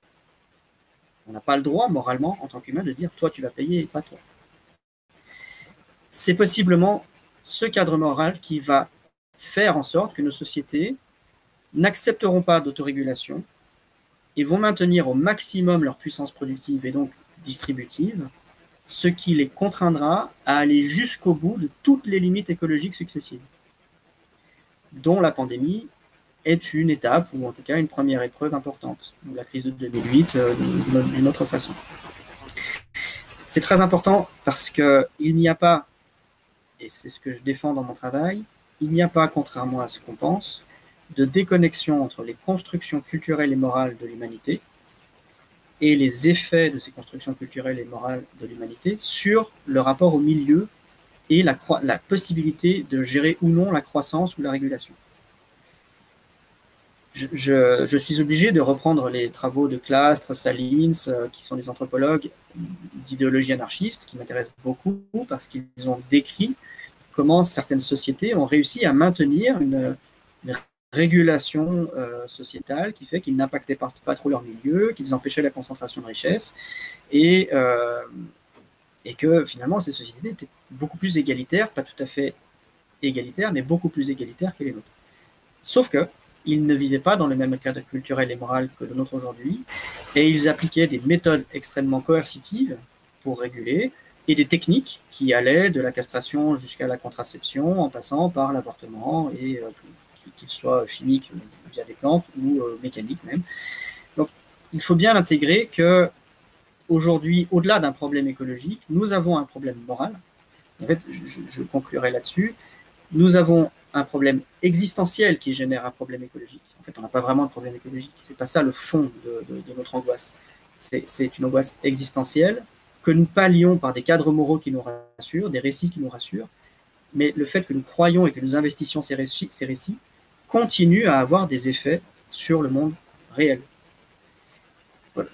on n'a pas le droit moralement, en tant qu'humain, de dire « toi, tu vas payer et pas toi ». C'est possiblement ce cadre moral qui va faire en sorte que nos sociétés n'accepteront pas d'autorégulation et vont maintenir au maximum leur puissance productive et donc distributive, ce qui les contraindra à aller jusqu'au bout de toutes les limites écologiques successives, dont la pandémie est une étape, ou en tout cas une première épreuve importante, ou la crise de 2008 d'une autre façon. C'est très important parce qu'il n'y a pas, et c'est ce que je défends dans mon travail, il n'y a pas, contrairement à ce qu'on pense, de déconnexion entre les constructions culturelles et morales de l'humanité et les effets de ces constructions culturelles et morales de l'humanité sur le rapport au milieu et la possibilité de gérer ou non la croissance ou la régulation. Je suis obligé de reprendre les travaux de Clastres, Salins, qui sont des anthropologues d'idéologie anarchiste, qui m'intéressent beaucoup parce qu'ils ont décrit comment certaines sociétés ont réussi à maintenir une régulation sociétale qui fait qu'ils n'impactaient pas trop leur milieu, qu'ils empêchaient la concentration de richesses et que finalement ces sociétés étaient beaucoup plus égalitaires, pas tout à fait égalitaires, mais beaucoup plus égalitaires que les nôtres. Sauf qu'ils ne vivaient pas dans le même cadre culturel et moral que le nôtre aujourd'hui et ils appliquaient des méthodes extrêmement coercitives pour réguler et des techniques qui allaient de la castration jusqu'à la contraception en passant par l'avortement et qu'il soit chimique via des plantes ou mécanique même. Donc, il faut bien intégrer que aujourd'hui, au-delà d'un problème écologique, nous avons un problème moral. En fait, je conclurai là-dessus. Nous avons un problème existentiel qui génère un problème écologique. En fait, on n'a pas vraiment de problème écologique. C'est pas ça le fond de notre angoisse. C'est une angoisse existentielle que nous pallions par des cadres moraux qui nous rassurent, des récits qui nous rassurent. Mais le fait que nous croyons et que nous investissions ces récits continue à avoir des effets sur le monde réel.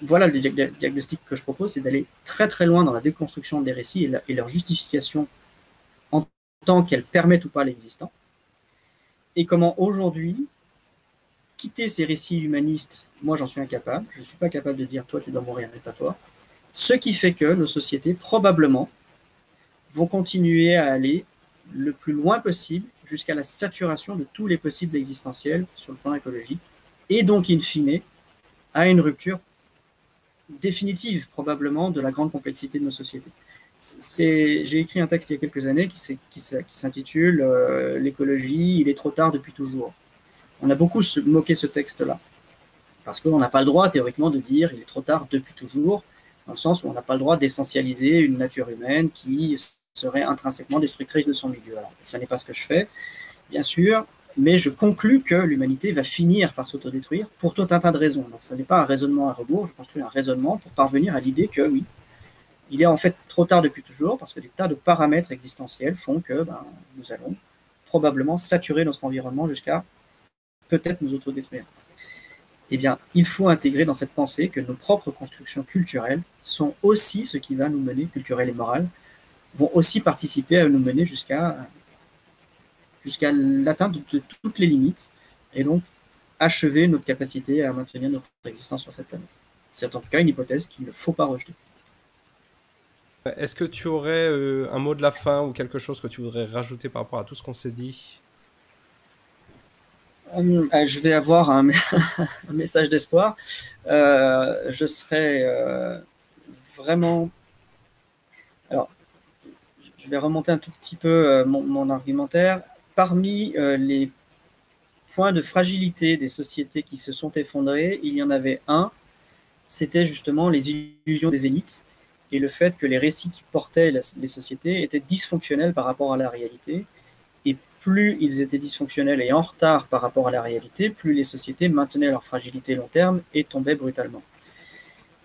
Voilà le diagnostic que je propose, c'est d'aller très très loin dans la déconstruction des récits et leur justification en tant qu'elles permettent ou pas l'existant, et comment aujourd'hui quitter ces récits humanistes. Moi j'en suis incapable, je ne suis pas capable de dire toi tu dois mourir mais pas toi, ce qui fait que nos sociétés probablement vont continuer à aller le plus loin possible jusqu'à la saturation de tous les possibles existentiels sur le plan écologique, et donc, in fine, à une rupture définitive, probablement, de la grande complexité de nos sociétés. J'ai écrit un texte il y a quelques années qui s'intitule « L'écologie, il est trop tard depuis toujours ». On a beaucoup moqué ce texte-là, parce qu'on n'a pas le droit, théoriquement, de dire « il est trop tard depuis toujours », dans le sens où on n'a pas le droit d'essentialiser une nature humaine qui serait intrinsèquement destructrice de son milieu. Alors, ça n'est pas ce que je fais, bien sûr, mais je conclus que l'humanité va finir par s'autodétruire pour tout un tas de raisons. Donc, ça n'est pas un raisonnement à rebours, je construis un raisonnement pour parvenir à l'idée que, oui, Il est en fait trop tard depuis toujours, parce que des tas de paramètres existentiels font que nous allons probablement saturer notre environnement jusqu'à peut-être nous autodétruire. Eh bien, il faut intégrer dans cette pensée que nos propres constructions culturelles sont aussi ce qui va nous mener, culturelles et morales, vont aussi participer à nous mener jusqu'à l'atteinte de toutes les limites, et donc achever notre capacité à maintenir notre existence sur cette planète. C'est en tout cas une hypothèse qu'il ne faut pas rejeter. Est-ce que tu aurais un mot de la fin ou quelque chose que tu voudrais rajouter par rapport à tout ce qu'on s'est dit? Je vais avoir un message d'espoir. Je serais vraiment... Alors, je vais remonter un tout petit peu mon argumentaire. Parmi les points de fragilité des sociétés qui se sont effondrées, il y en avait un, c'était justement les illusions des élites et le fait que les récits qui portaient les sociétés étaient dysfonctionnels par rapport à la réalité. Et plus ils étaient dysfonctionnels et en retard par rapport à la réalité, plus les sociétés maintenaient leur fragilité long terme et tombaient brutalement.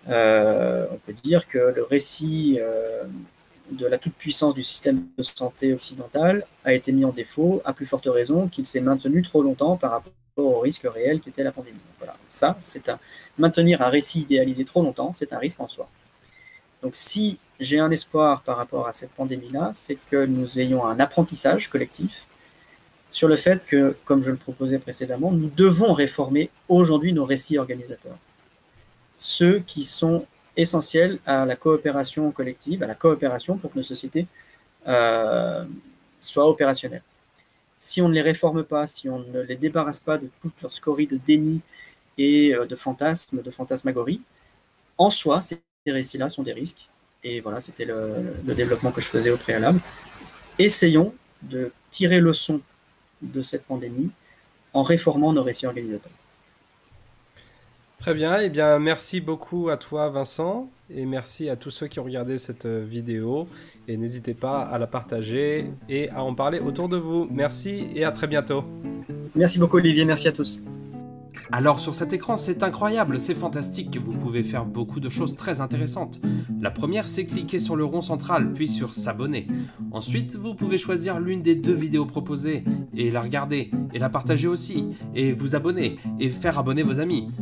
On peut dire que le récit de la toute-puissance du système de santé occidental a été mis en défaut, à plus forte raison qu'il s'est maintenu trop longtemps par rapport au risque réel qu'était la pandémie. Voilà. Ça, maintenir un récit idéalisé trop longtemps, c'est un risque en soi. Donc si j'ai un espoir par rapport à cette pandémie-là, c'est que nous ayons un apprentissage collectif sur le fait que, comme je le proposais précédemment, nous devons réformer aujourd'hui nos récits organisateurs. Ceux qui sont essentiels à la coopération collective, à la coopération pour que nos sociétés soient opérationnelles. Si on ne les réforme pas, si on ne les débarrasse pas de toute leur scorie de déni et de fantasmes, de fantasmagorie, en soi, ces récits-là sont des risques. Et voilà, c'était le développement que je faisais au préalable. Essayons de tirer leçon de cette pandémie en réformant nos récits organisateurs. Très bien, eh bien merci beaucoup à toi Vincent et merci à tous ceux qui ont regardé cette vidéo et n'hésitez pas à la partager et à en parler autour de vous. Merci et à très bientôt. Merci beaucoup Olivier, merci à tous. Alors sur cet écran, c'est incroyable, c'est fantastique, vous pouvez faire beaucoup de choses très intéressantes. La première, c'est cliquer sur le rond central, puis sur s'abonner. Ensuite, vous pouvez choisir l'une des 2 vidéos proposées, et la regarder, et la partager aussi, et vous abonner, et faire abonner vos amis.